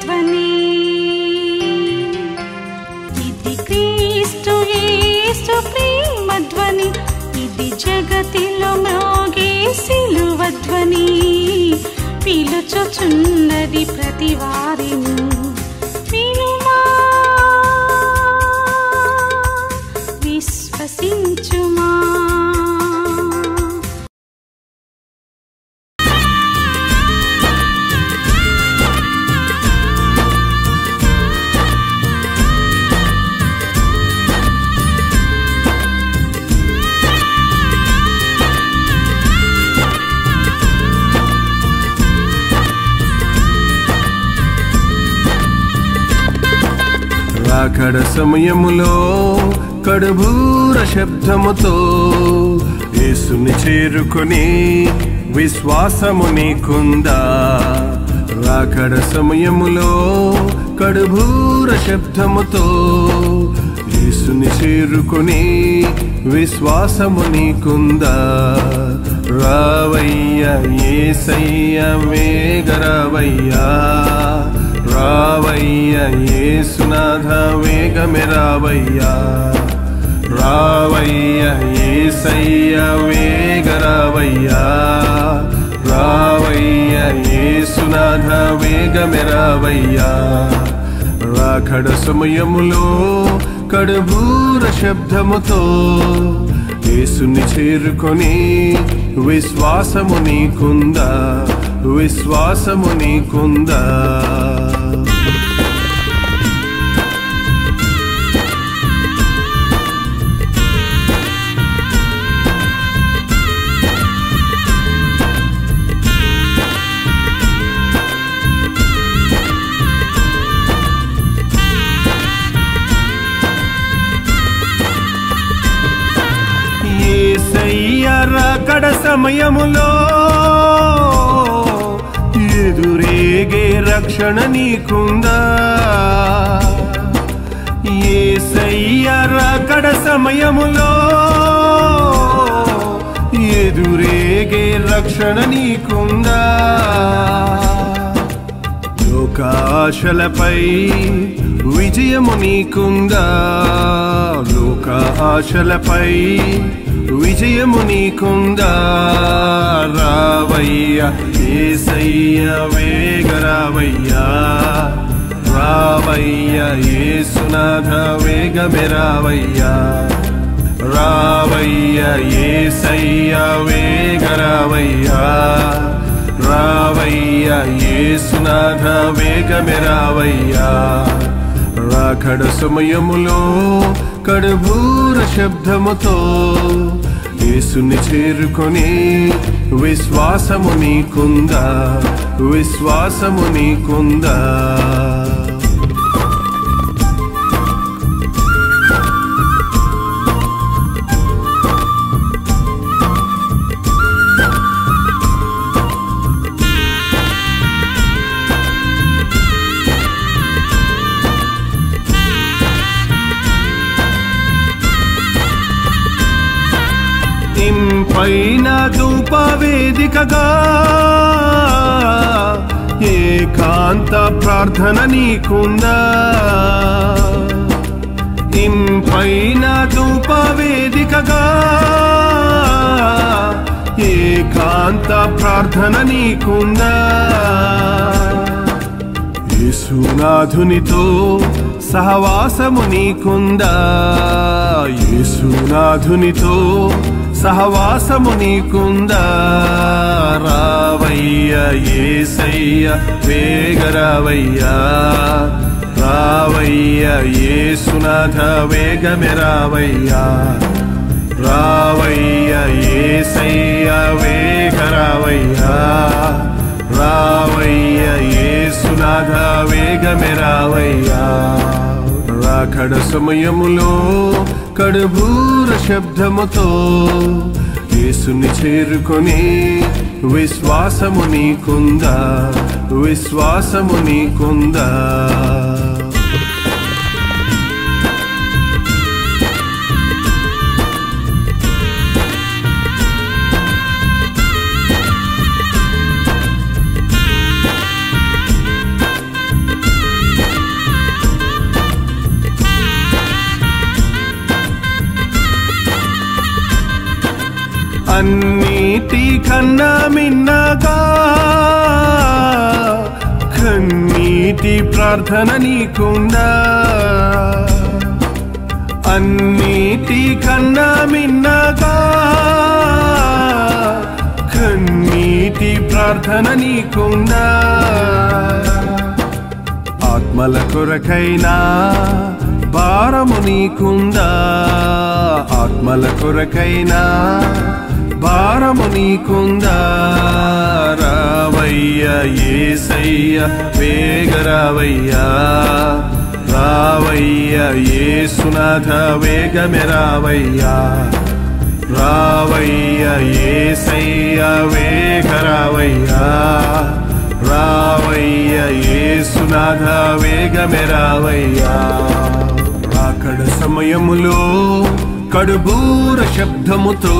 ధ్వని. ఇది క్రీస్తు యేసు ప్రేమ ధ్వని, ఇది జగతిలో మ్రోగే సిలువ ధ్వని. పిలుచుచున్నది ప్రతి వారిని, వినుమా విశ్వసించుమా. రాకడ సమయములో కడుబూర శబ్దముతో యేసుని చేరుకొని విశ్వాసము నీకుందా? రాకడ సమయములో కడుబూర శబ్దముతో యేసుని చేరుకొని విశ్వాసము నీకుందా? రావయ్యా యేసయ్యా వేగరావయ్యా, రావయ్యా యేసునాథ వేగమే రావయ్యా, రావయ్యా యేసయ్యా వేగరావయ్యా, రావయ్యా యేసునాథ వేగమే రావయ్యా. రాకడ సమయములో కడుబూర శబ్దముతో యేసుని చేరుకొని విశ్వాసము నీకుందా? విశ్వాసము నీకుందా? యేసయ్యా రాకడ సమయములో ఎదురేగే రక్షణ నీకుందా? యేసయ్యా రాకడ సమయములో ఎదురేగే రక్షణ నీకుందా? లోకాశలపై విజయము నీకుందా? లోకాశలపై విజయము నీకుందా? రావయ్యా యేసయ్యా వేగరావయ్యా, రావయ్యా యేసునాథ వేగమే రావయ్యా, రావయ్యా యేసయ్యా వేగరావయ్యా, రావయ్యా యేసునాథ వేగమే రావయ్యా. రాకడ సమయములో కడుబూర శబ్దముతో యేసుని చేరుకొని విశ్వాసము నీకుందా? విశ్వాసము నీకుందా? ఇంపైన ధూపవేదికగా ఏకాంత ప్రార్థన నీకుందా? ఇంపైన ధూపవేదికగా ఏకాంత ప్రార్థన నీకుందా? యేసునాథునితో సహవాసము నీకుందా? యేసునాథునితో సహవాసము నీకుందా? రావయ్యా యేసయ్యా వేగరావయ్యా, రావయ్యా యేసునాథ వేగమే రావయ్యా, రావయ్యా యేసయ్యా వేగరావయ్యా, రావయ్యా యేసునాథ వేగమే రావయ్యా. రాకడ సమయములో కడుబూర శబ్దముతో యేసుని చేరుకొని విశ్వాసము నీకుందా? విశ్వాసము నీకుందా? కన్నా మిన్నగా కన్నీటి ప్రార్థన నీకుందా అన్నిటి కన్నా మిన్నగా కన్నీటి ప్రార్థన నీకుందా ఆత్మల కొరకైనా భారము నీకుందా ఆత్మల కొరకైనా భారము నీకుందా రావయ్యా యేసయ్య వేగరావయ్యా రావయ్యా యేసునాథ వేగమే రావయ్యా రావయ్యా యేసయ్య వేగరావయ్యా రావయ్యా యేసునాథ వేగమే రావయ్యా రాకడ సమయములో కడుబూర శబ్దముతో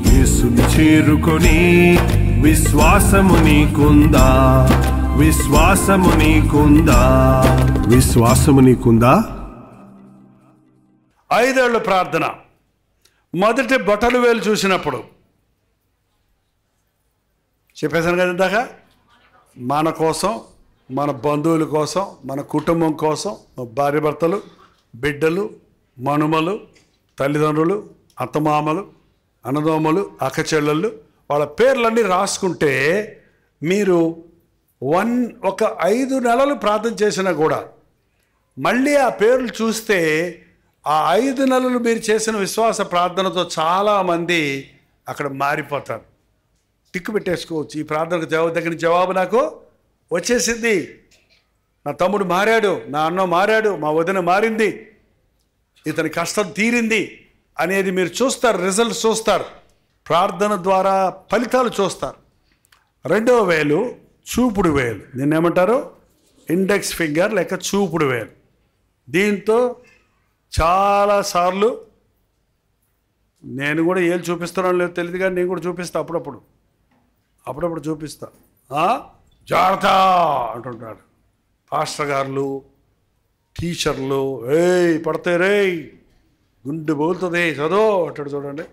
యేసుని చేరుకొని విశ్వాసము నీకుందా విశ్వాసము నీకుందా విశ్వాసము నీకుందా 5 ఏళ్ల ప్రార్థన మొదటి బొటలు వేలు చూసినప్పుడు చెప్పేశాను కదా ఇందాక మన కోసం మన బంధువుల కోసం మన కుటుంబం కోసం భార్య భర్తలు బిడ్డలు మనుమలు తల్లిదండ్రులు అత్తమామలు అన్నదోమలు అక్కచెల్లెళ్ళు వాళ్ళ పేర్లన్నీ రాసుకుంటే మీరు ఒక 5 నెలలు ప్రార్థన చేసినా కూడా మళ్ళీ ఆ పేర్లు చూస్తే ఆ 5 నెలలు మీరు చేసిన విశ్వాస ప్రార్థనతో చాలామంది అక్కడ మారిపోతారు. టిక్కు పెట్టేసుకోవచ్చు. ఈ ప్రార్థనకు దగ్గర జవాబు నాకు వచ్చేసింది, నా తమ్ముడు మారాడు, నా అన్న మారాడు, మా వదిన మారింది, ఇతని కష్టం తీరింది అనేది మీరు చూస్తారు, రిజల్ట్స్ చూస్తారు, ప్రార్థన ద్వారా ఫలితాలు చూస్తారు. 2వ వేలు చూపుడు వేలు, నిన్నేమంటారు? ఇండెక్స్ ఫింగర్ లేక చూపుడు వేలు. దీంతో చాలాసార్లు నేను కూడా ఏళ్ళు చూపిస్తున్నాను లేదు తెలియదు కానీ నేను కూడా చూపిస్తాను, అప్పుడప్పుడు చూపిస్తా. జాగ్రత్త అంటుంటాడు పాస్టర్ గారులు, టీచర్లు, పడతాయి రేయ్ గుండె బోలుతుంది చదువు అంటాడు చూడండి.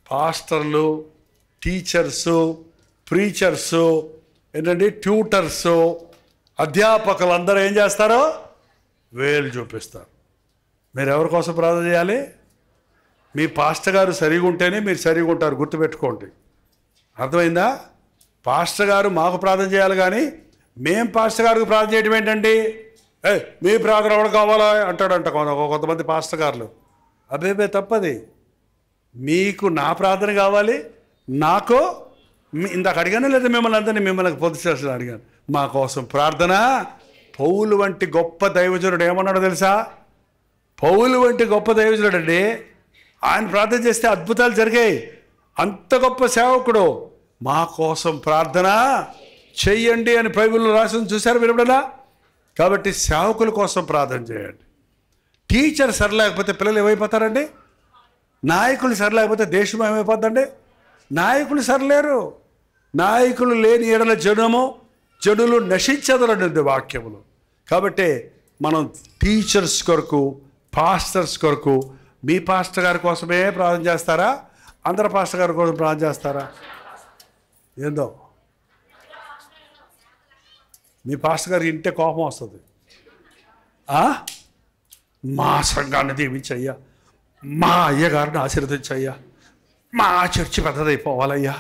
పాస్టర్లు, టీచర్సు, ప్రీచర్సు, ఏంటంటే ట్యూటర్సు, అధ్యాపకులు అందరూ ఏం చేస్తారో వేలు చూపిస్తారు. మీరు ఎవరి కోసం ప్రార్థన చేయాలి? మీ పాస్టర్ గారు సరిగా ఉంటేనే మీరు సరిగా ఉంటారు, గుర్తుపెట్టుకోండి. అర్థమైందా? పాస్టర్ గారు మాకు ప్రార్థన చేయాలి కానీ మేం పాస్టర్ గారికి ప్రార్థన చేయడం ఏంటండి? మీ ప్రార్థన ఎవరు కావాలా అంటాడంట కొంతమంది పాస్టర్ గారులు. అబ్బే తప్పది. మీకు నా ప్రార్థన కావాలి, నాకు ఇందాక అడిగాను లేదా మిమ్మల్ని అందరినీ మిమ్మల్ని పొద్దుచేసిన అడిగాను, మా కోసం ప్రార్థన. పౌలు వంటి గొప్ప దైవజనుడు ఏమన్నాడో తెలుసా? పౌలు వంటి గొప్ప దైవజనుడు అండి, ఆయన ప్రార్థన చేస్తే అద్భుతాలు జరిగాయి. అంత గొప్ప సేవకుడు, మా కోసం ప్రార్థన చెయ్యండి అని బైబిల్లో రాసి చూశారు మీరు ఎప్పుడన్నా? కాబట్టి సేవకుల కోసం ప్రార్థన చేయండి. టీచర్ సరిలేకపోతే పిల్లలు ఏమైపోతారండి? నాయకులు సరిలేకపోతే దేశం ఏమైపోద్దండి? నాయకులు సరిలేరు. నాయకులు లేని ఎడల జనులు నశించదలనేది వాక్యములు. కాబట్టి మనం టీచర్స్ కొరకు, పాస్టర్స్ కొరకు, మీ పాస్టర్ గారి కోసమే ప్రార్థన చేస్తారా? అందరు పాస్టర్ గారి కోసం ప్రార్థన చేస్తారా? ఏందో మీ పాస్టర్ గారికి ఇంటే కోపం వస్తుంది. మా సంఘాన్ని దీవించయ్యా, మా అయ్యగారిని ఆశీర్వదించయ్యా, మా చర్చి పెద్దదైపోవాలయ్యా.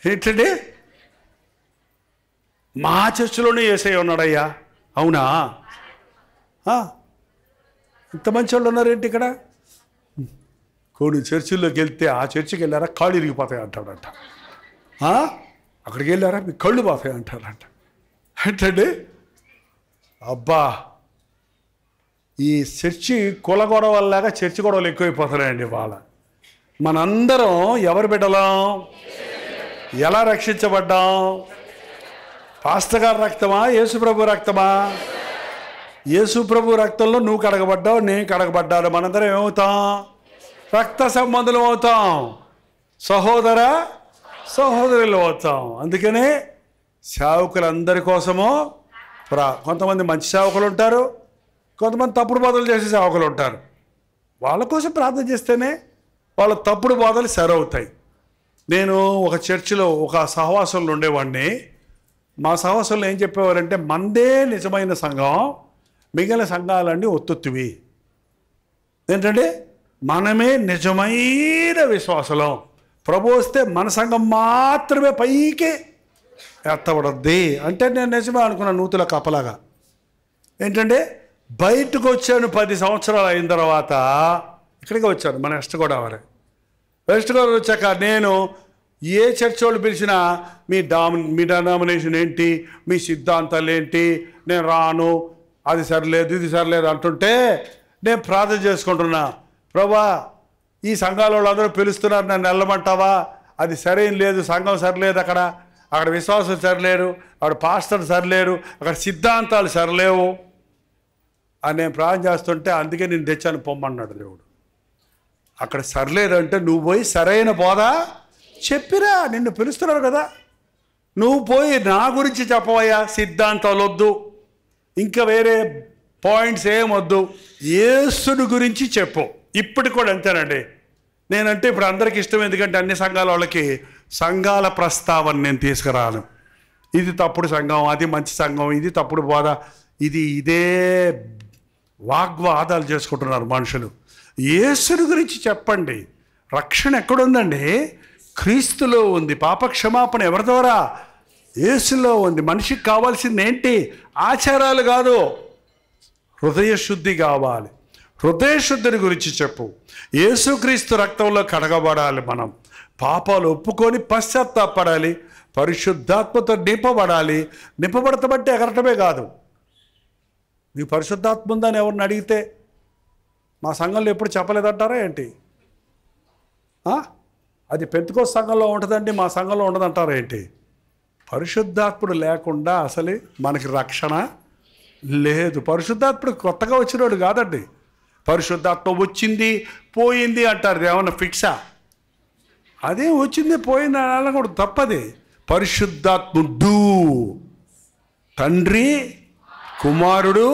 ఏంటండి? మా చర్చిలోనే యేసయ్య ఉన్నాడయ్యా. అవునా? ఇంత మంచి వాళ్ళు ఉన్నారేంటి ఇక్కడ? కొన్ని చర్చిల్లోకి వెళ్తే ఆ చర్చికి వెళ్ళారా కాళ్ళు ఇరిగిపోతాయి అంటాడంట. అక్కడికి వెళ్ళారా మీ కళ్ళు పోతాయి అంటారంట. ఏంటండి? అబ్బా, ఈ చర్చి కుల గొడవల్లాగా చర్చి గొడవలు ఎక్కువైపోతున్నాయండి వాళ్ళ. మనందరం ఎవరు బిడ్డలం? ఎలా రక్షించబడ్డాం? పాస్టర్ గారి రక్తమా, యేసుప్రభు రక్తమా? యేసుప్రభు రక్తంలో నువ్వు కడగబడ్డావు, నేను కడగబడ్డాను. మనందరం ఏమవుతాం? రక్త సంబంధులు అవుతాం, సహోదరులు అవుతాం. అందుకనే సేవకులందరి కోసము కొంతమంది మంచి సేవకులు ఉంటారు, కొంతమంది తప్పుడు బోధలు చేసే సేవకులు ఉంటారు. వాళ్ళ కోసం ప్రార్థన చేస్తేనే వాళ్ళ తప్పుడు బోధలు సరవుతాయి. నేను ఒక చర్చిలో ఒక సహవాసంలో ఉండేవాడిని. మా సహవాసంలో ఏం చెప్పేవారంటే, మందే నిజమైన సంఘం, మిగిలిన సంఘాలన్నీ ఒత్తుత్తివి. ఏంటంటే మనమే నిజమైన విశ్వాసలం, ప్రభు వస్తే మన సంఘం మాత్రమే పైకి ఎత్తబడద్ది అంటే నేను నిజమే అనుకున్నాను, నూతుల కప్పలాగా. ఏంటంటే బయటకు వచ్చాను 10 సంవత్సరాలు అయిన తర్వాత ఇక్కడికి వచ్చాను, మన వెస్ట్ గోదావరి వచ్చాక నేను ఏ చర్చ్ వాళ్ళు పిలిచినా మీ డినామినేషన్ ఏంటి, మీ సిద్ధాంతాలు ఏంటి, నేను రాను, అది సరిలేదు ఇది సరిలేదు అంటుంటే నేను ప్రార్థన చేసుకుంటున్నా, ప్రభా ఈ సంఘాల వాళ్ళందరూ పిలుస్తున్నారు, నన్ను వెళ్ళమంటావా, అది సరైన లేదు, సంఘం సరిలేదు, అక్కడ విశ్వాసం సరిలేరు, అక్కడ పాస్టర్ సరిలేరు, అక్కడ సిద్ధాంతాలు సరిలేవు అని నేను ప్రార్థన చేస్తుంటే, అందుకే నేను తెచ్చాను పొమ్మన్నాడు దేవుడు. అక్కడ సరిలేదంటే నువ్వు పోయి సరైన బోధ చెప్పిరా, నిన్ను పిలుస్తున్నారు కదా, నువ్వు పోయి నా గురించి చెప్పవయ్యా, సిద్ధాంతాలు వద్దు, ఇంకా వేరే పాయింట్స్ ఏమొద్దు, యేసుని గురించి చెప్పు. ఇప్పటికి కూడా అంతేనండి. నేనంటే ఇప్పుడు అందరికీ ఇష్టం, ఎందుకంటే అన్ని సంఘాల వాళ్ళకి సంఘాల ప్రస్తావన నేను తీసుకురాను. ఇది తప్పుడు సంఘం, అది మంచి సంఘం, ఇది తప్పుడు బోధ, ఇదే వాగ్వాదాలు చేసుకుంటున్నారు మనుషులు. యేసుని గురించి చెప్పండి. రక్షణ ఎక్కడుందండి? క్రీస్తులో ఉంది. పాపక్షమాపణ ఎవరి ద్వారా? యేసులో ఉంది. మనిషికి కావాల్సింది ఏంటి? ఆచారాలు కాదు, హృదయ శుద్ధి కావాలి. హృదయ శుద్ధిని గురించి చెప్పు. యేసుక్రీస్తు రక్తంలో కడగబడాలి, మనం పాపాలు ఒప్పుకొని పశ్చాత్తాపడాలి, పరిశుద్ధాత్మతో నింపబడాలి. నింపబడతామంటే ఎగరటమే కాదు. నీకు పరిశుద్ధాత్మ ఉందని ఎవరిని అడిగితే మా సంఘంలో ఎప్పుడు చెప్పలేదంటారా ఏంటి? అది పెంతెకోస్తు సంఘంలో ఉంటుందండి, మా సంఘంలో ఉండదంటారా ఏంటి? పరిశుద్ధాత్ముడు లేకుండా అసలు మనకి రక్షణ లేదు. పరిశుద్ధాత్ముడు కొత్తగా వచ్చినోడు కాదండి. పరిశుద్ధాత్మ వచ్చింది పోయింది అంటారు, ఏమన్నా ఫిక్సా? అదే వచ్చింది పోయింది అలా కూడా తప్పది. పరిశుద్ధాత్ముడు తండ్రి, కుమారుడు,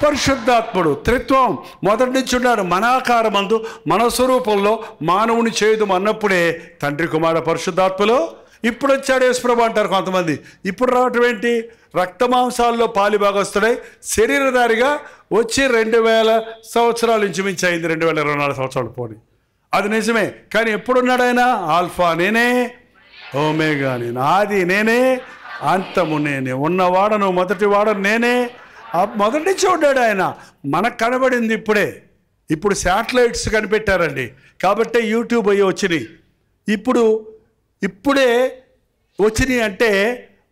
పరిశుద్ధాత్ముడు త్రిత్వం మొదటి నుంచి ఉన్నాడు. మన ఆకారమందు మన స్వరూపంలో మానవుని చేయదు అన్నప్పుడే తండ్రి, కుమారుడు, పరిశుద్ధాత్మలో ఇప్పుడు వచ్చాడు యేసుప్రభు అంటారు కొంతమంది. ఇప్పుడు రావటం ఏంటి? రక్తమాంసాల్లో పాలిభాగస్తుడై శరీరధారిగా వచ్చి 2000 సంవత్సరాలు ఇంచుమించి అయింది, 2024 సంవత్సరాలు పోని. అది నిజమే. కానీ ఎప్పుడున్నాడు ఆయన? ఆల్ఫా నేనే, ఓమేగా నేను, ఆది నేనే, అంతము నేనే, ఉన్నవాడను మొదటి వాడను నేనే. మొదటి నుంచి ఉన్నాడు ఆయన. మనకు కనబడింది ఇప్పుడు శాటిలైట్స్ కనిపెట్టారండి, కాబట్టి యూట్యూబ్ అయ్యి వచ్చినాయి. ఇప్పుడే వచ్చినాయి అంటే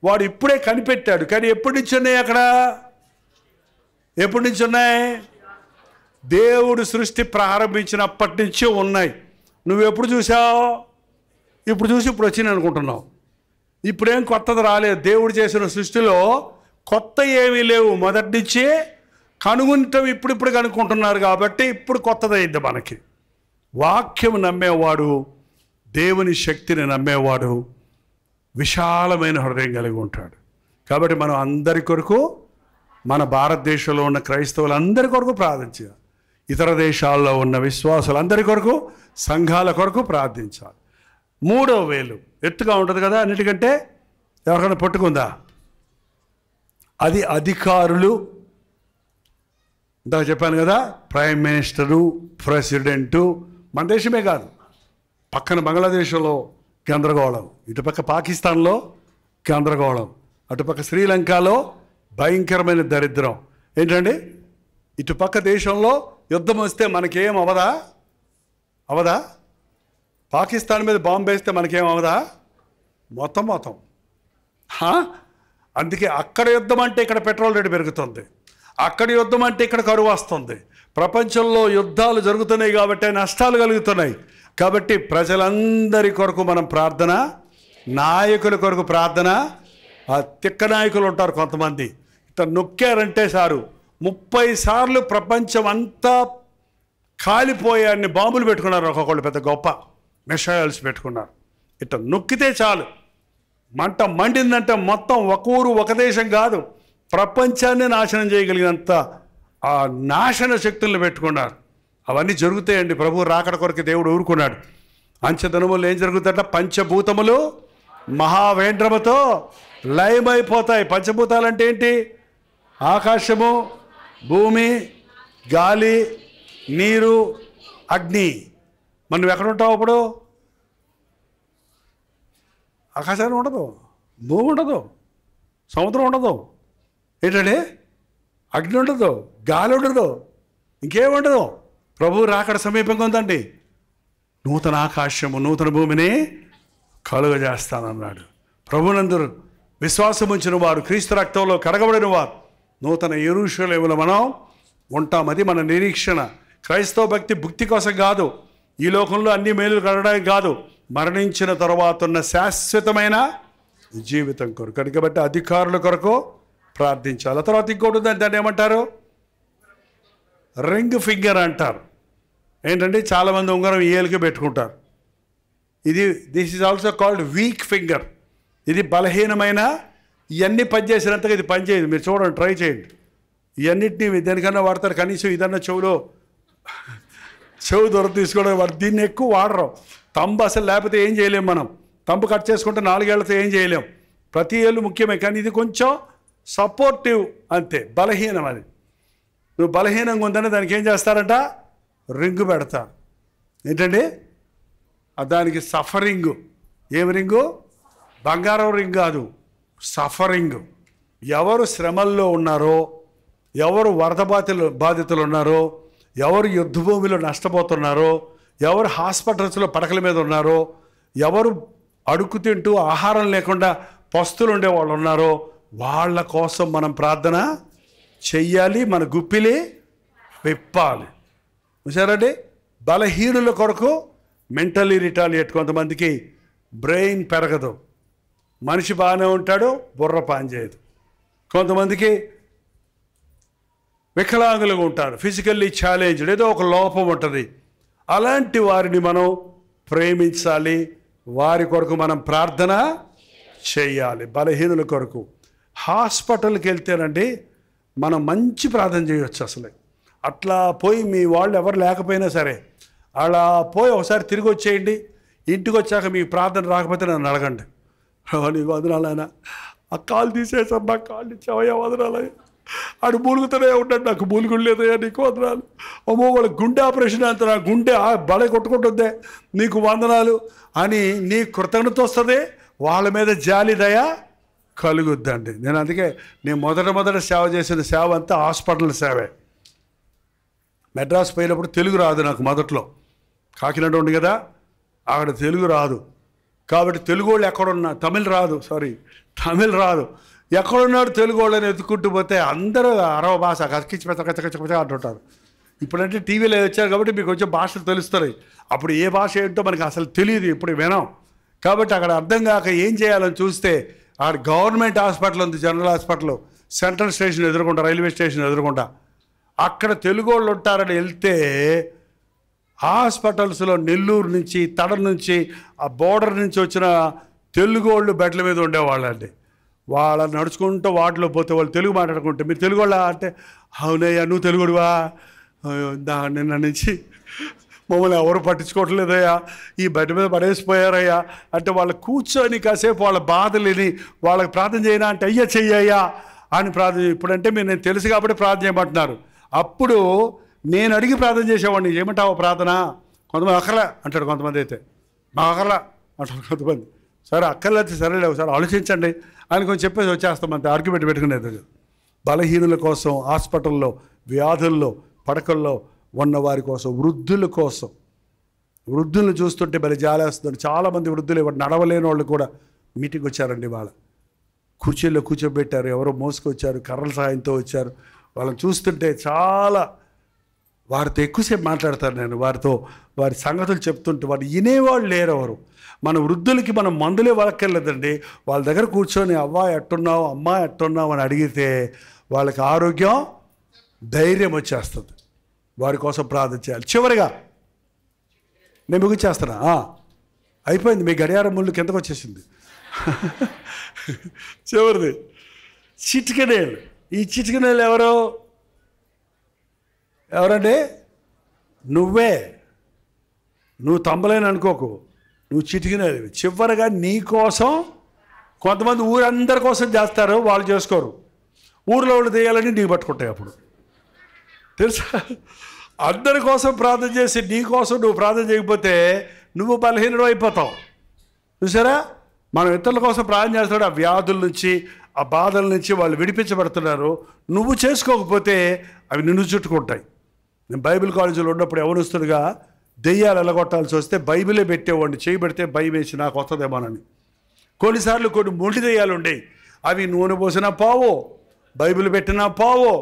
వాడు ఇప్పుడే కనిపెట్టాడు. కానీ ఎప్పటి నుంచి ఉన్నాయి అక్కడ? ఎప్పటి నుంచి ఉన్నాయి? దేవుడు సృష్టి ప్రారంభించినప్పటి నుంచి ఉన్నాయి. నువ్వు ఎప్పుడు చూసావు? ఇప్పుడు చూసి ఇప్పుడు వచ్చింది అనుకుంటున్నావు. ఇప్పుడేం కొత్తది రాలేదు. దేవుడు చేసిన సృష్టిలో కొత్త ఏమీ లేవు. మొదటి నుంచే కనుగొనటం ఇప్పుడు కనుక్కుంటున్నారు కాబట్టి ఇప్పుడు కొత్తదైంది మనకి. వాక్యం నమ్మేవాడు, దేవుని శక్తిని నమ్మేవాడు విశాలమైన హృదయం కలిగి ఉంటాడు. కాబట్టి మనం అందరి కొరకు, మన భారతదేశంలో ఉన్న క్రైస్తవులందరి కొరకు ప్రార్థించాలి. ఇతర దేశాల్లో ఉన్న విశ్వాసులందరి కొరకు, సంఘాల కొరకు ప్రార్థించాలి. 3వ వేలు ఎత్తుగా ఉంటుంది కదా అన్నిటికంటే. ఎవరికైనా పట్టుకుందా? అది అధికారులు. ఇందాక చెప్పాను కదా, ప్రైమ్ మినిస్టరు, ప్రెసిడెంటు. మన దేశమే కాదు, పక్కన బంగ్లాదేశ్లో గందరగోళం, ఇటుపక్క పాకిస్తాన్లో గందరగోళం, అటుపక్క శ్రీలంకలో భయంకరమైన దరిద్రం. ఏంటండి? ఇటుపక్క దేశంలో యుద్ధం వస్తే మనకేం అవదా? పాకిస్తాన్ మీద బాంబు వేస్తే మనకేం అవదా? మొత్తం. అందుకే అక్కడ యుద్ధం అంటే ఇక్కడ పెట్రోల్ రేటు పెరుగుతుంది, అక్కడ యుద్ధం అంటే ఇక్కడ కరువు వస్తుంది. ప్రపంచంలో యుద్ధాలు జరుగుతున్నాయి కాబట్టి నష్టాలు కలుగుతున్నాయి. కాబట్టి ప్రజలందరి కొరకు మనం ప్రార్థన, నాయకుల కొరకు ప్రార్థన. ఆ తిక్క నాయకులు ఉంటారు కొంతమంది, ఇట్లా నొక్కారంటే సారు 30 సార్లు ప్రపంచం అంతా కాలిపోయాన్ని బాంబులు పెట్టుకున్నారు. ఒక్కొక్కళ్ళు పెద్ద గొప్ప మిసైల్స్ పెట్టుకున్నారు. ఇట్లా నొక్కితే చాలు మంట మండిందంటే మొత్తం ఒక ఊరు, ఒక దేశం కాదు, ప్రపంచాన్ని నాశనం చేయగలిగినంత ఆ నాశన శక్తులను పెట్టుకున్నారు. అవన్నీ జరుగుతాయండి. ప్రభు రాకడ కొరకు దేవుడు ఊరుకున్నాడు. అంచెదనములు ఏం జరుగుతుందట? పంచభూతములు మహావేంద్రముతో లయమైపోతాయి. పంచభూతాలు అంటే ఏంటి? ఆకాశము, భూమి, గాలి, నీరు, అగ్ని. మనం ఎక్కడ ఉంటావు అప్పుడు? ఆకాశాన్ని ఉండదు, భూమి ఉండదు, సముద్రం ఉండదు, ఏంటంటే అగ్ని ఉండదు, గాలి ఉండదు, ఇంకేముండదు. ప్రభు రాకడ సమీపంగా ఉందండి. నూతన ఆకాశము నూతన భూమిని కలుగజేస్తానన్నాడు. ప్రభునందరూ విశ్వాసం ఉంచిన వారు, క్రీస్తు రక్తంలో కడగబడిన వారు నూతన యెరూషలేములో మనం ఉంటాం. అది మన నిరీక్షణ. క్రైస్తవ భక్తి భుక్తి కోసం కాదు, ఈ లోకంలో అన్ని మేలు కలగడానికి కాదు, మరణించిన తర్వాత ఉన్న శాశ్వతమైన జీవితం కొరకు. కాబట్టి అధికారుల కొరకు ప్రార్థించాలి. ఆ తర్వాత ఇంకోటి ఉందంటే దాన్ని ఏమంటారు? రింగ్ ఫింగర్ అంటారు. ఏంటంటే చాలామంది ఉంగరం ఏలుకి పెట్టుకుంటారు. This is also called week finger. ఇది బలహీనమైన, ఇవన్నీ పనిచేసినంతగా ఇది పనిచేయదు. మీరు చూడండి, ట్రై చేయండి. ఇవన్నిటిని దేనికన్నా వాడతారు. కనీసం ఇదన్నా చెవు దొర తీసుకోవడం వాడు. దీన్ని ఎక్కువ వాడరు. తంబు అసలు లేకపోతే ఏం చేయలేం. మనం తంబు కట్ చేసుకుంటే 4 ఏళ్లతో ఏం చేయలేం. ప్రతి ఏళ్ళు ముఖ్యమే, కానీ ఇది కొంచెం సపోర్టివ్ అంతే, బలహీనం. అది నువ్వు బలహీనంగా ఉందని దానికి ఏం చేస్తారంట? రింగు పెడతారు. ఏంటండి దానికి? సఫరింగు. ఏమి రింగు? బంగారం రింగ్ కాదు, సఫరింగ్. ఎవరు శ్రమల్లో ఉన్నారో, ఎవరు వరద బాధితులు ఉన్నారో, ఎవరు యుద్ధ భూమిలో నష్టపోతున్నారో, ఎవరు హాస్పిటల్స్లో పడకల మీద ఉన్నారో, ఎవరు అడుక్కు తింటూ ఆహారం లేకుండా పస్తులు ఉండే వాళ్ళు ఉన్నారో, వాళ్ళ కోసం మనం ప్రార్థన చెయ్యాలి. మన గుప్పిలి విప్పాలి. చూసారండి, బలహీనుల కొరకు మెంటల్లీ రిటాలియేట్. కొంతమందికి బ్రెయిన్ పెరగదు, మనిషి బాగానే ఉంటాడు, బుర్ర పనిచేయదు. కొంతమందికి వికలాంగులుగా ఉంటారు, ఫిజికల్లీ ఛాలెంజ్డ్, ఏదో ఒక లోపం ఉంటుంది. అలాంటి వారిని మనం ప్రేమించాలి, వారి కొరకు మనం ప్రార్థన చేయాలి. బలహీనుల కొరకు. హాస్పిటల్కి వెళ్తేనండి మనం మంచి ప్రార్థన చేయవచ్చు. అసలు అట్లా పోయి మీ వాళ్ళు ఎవరు లేకపోయినా సరే అలా పోయి ఒకసారి తిరిగి వచ్చేయండి. ఇంటికి వచ్చాక మీ ప్రార్థన రాకపోతే నన్ను అడగండి. నీకు వదనాలైనా ఆ కాలు తీసేసమ్మా, కాళ్ళు ఇచ్చావయ్యా, వదనాలయ్యా, ఆడు మూలుగుతూనే ఉంటాడు, నాకు మూలుగుడు లేదయ్యా, నీకు వదనాలు. అమ్మో వాళ్ళ గుండె ఆపరేషన్ అంత, నా గుండె బల కొట్టుకుంటుందే, నీకు వందనాలు అని నీ కృతజ్ఞత వస్తుంది. వాళ్ళ మీద జాలి దయ కలుగుద్దండి. నేను అందుకే మొదట సేవ చేసిన సేవ అంతా హాస్పిటల్ సేవే. మెడ్రాస్ పోయినప్పుడు తెలుగు రాదు నాకు. మొదట్లో కాకినాడ ఉంది కదా, అక్కడ తెలుగు రాదు. కాబట్టి తెలుగు వాళ్ళు ఎక్కడున్నా, తమిళ్ రాదు, ఎక్కడున్నాడు తెలుగు వాళ్ళని ఎత్తుకుంటూ పోతే అందరూ అరవ భాష కచ్చకచ్చ అంటుంటారు. ఇప్పుడంటే టీవీలో వచ్చారు కాబట్టి మీకు కొంచెం భాషలు తెలుస్తున్నాయి. అప్పుడు ఏ భాష ఏంటో మనకి అసలు తెలియదు, ఇప్పుడు వినాం. కాబట్టి అక్కడ అర్థం కాక ఏం చేయాలని చూస్తే ఆడ గవర్నమెంట్ హాస్పిటల్ ఉంది, జనరల్ హాస్పిటల్, సెంట్రల్ స్టేషన్ ఎదురుకుండా, రైల్వే స్టేషన్ ఎదురుకుండా. అక్కడ తెలుగు వాళ్ళు ఉంటారని వెళ్తే హాస్పిటల్స్లో నెల్లూరు నుంచి, తడ నుంచి, ఆ బోర్డర్ నుంచి వచ్చిన తెలుగు వాళ్ళు బెడ్ల మీద ఉండేవాళ్ళండి. వాళ్ళని నడుచుకుంటూ వాటిలో పోతే వాళ్ళు తెలుగు మాట్లాడుకుంటే, మీరు తెలుగు వాళ్ళ అంటే, అవునయ్యా నువ్వు తెలుగుడువా, నిన్న నుంచి మమ్మల్ని ఎవరు పట్టించుకోవట్లేదయ్యా, ఈ బెడ్ మీద పడేసిపోయారయ్యా అంటే, వాళ్ళు కూర్చొని కాసేపు వాళ్ళ బాధలేని వాళ్ళకి ప్రార్థన చేయనా అంటే, అయ్యా చెయ్యయ్యా అని ప్రార్థన. ఇప్పుడంటే మీరు నేను తెలుసు కాబట్టి ప్రార్థన చేయమంటున్నారు. అప్పుడు నేను అడిగి ప్రార్థన చేసేవాడిని, ఏమంటావు ప్రార్థన? కొంతమంది అక్కర్లే అంటాడు, కొంతమంది అయితే మా అక్కర్లా అంటారు కొంతమంది. సరే అక్కర్లేదు, సరేలేవు సార్ ఆలోచించండి అని కొంచెం చెప్పేసి వచ్చేస్తాం. అంతే ఆర్గ్యుమెంట్ పెట్టుకునేది. బలహీనుల కోసం, హాస్పిటల్లో, వ్యాధుల్లో, పడకల్లో ఉన్న వారి కోసం, వృద్ధుల కోసం. వృద్ధులను చూస్తుంటే భలే జాలేస్తుంది. చాలామంది వృద్ధులు ఇవాడు నడవలేని వాళ్ళు కూడా మీటింగ్ వచ్చారండి. వాళ్ళ కుర్చీల్లో కూర్చోబెట్టారు, ఎవరో మోసుకొచ్చారు, కర్రల సాయంతో వచ్చారు. వాళ్ళని చూస్తుంటే చాలా, వారితో ఎక్కువసేపు మాట్లాడతారు నేను, వారితో వారి సంగతులు చెప్తుంటే వారు వినేవాళ్ళు లేరు ఎవరు. మన వృద్ధులకి మనం మందులే వలక్కర్లేదండి, వాళ్ళ దగ్గర కూర్చొని అవ్వ ఎట్టున్నావు, అమ్మ ఎట్టున్నావు అని అడిగితే వాళ్ళకి ఆరోగ్యం, ధైర్యం వచ్చేస్తుంది. వారి కోసం ప్రార్థన చేయాలి. చివరిగా నేను ముగించేస్తున్నా, అయిపోయింది, మీ గడియారం ముళ్ళు కిందకు వచ్చేసింది. చివరిది చిటికెనేలు. ఈ చిటికెనేలు ఎవరండి? నువ్వే. నువ్వు తంబలేని అనుకోకు, నువ్వు చిటికినది. చివరిగా నీ కోసం కొంతమంది ఊరందరి కోసం చేస్తారు, వాళ్ళు చేసుకోరు. ఊరిలో వాళ్ళు చేయాలని నీకు పట్టుకుంటాయి. అప్పుడు తెలుసా, అందరి కోసం ప్రార్థన చేసి నీ కోసం నువ్వు ప్రార్థన చేయకపోతే నువ్వు బలహీనుడు అయిపోతావు. చూసారా, మనం ఇతరుల కోసం ప్రార్థన చేస్తాడు, ఆ వ్యాధుల నుంచి ఆ బాధల నుంచి వాళ్ళు విడిపించబడుతున్నారు. నువ్వు చేసుకోకపోతే అవి నిన్ను చుట్టుకుంటాయి. నేను బైబిల్ కాలేజీలో ఉన్నప్పుడు యవనస్తుడిగా దెయ్యాలు ఎలగొట్టాల్సి వస్తే బైబిలే పెట్టేవాడిని. చేయబెడితే భయం వేసి నాకు వస్తుందేమోనని. కొన్నిసార్లు కొన్ని మొండి దెయ్యాలు ఉండేవి, అవి నూనె పోసినా పావో, బైబిల్ పెట్టినా పావో.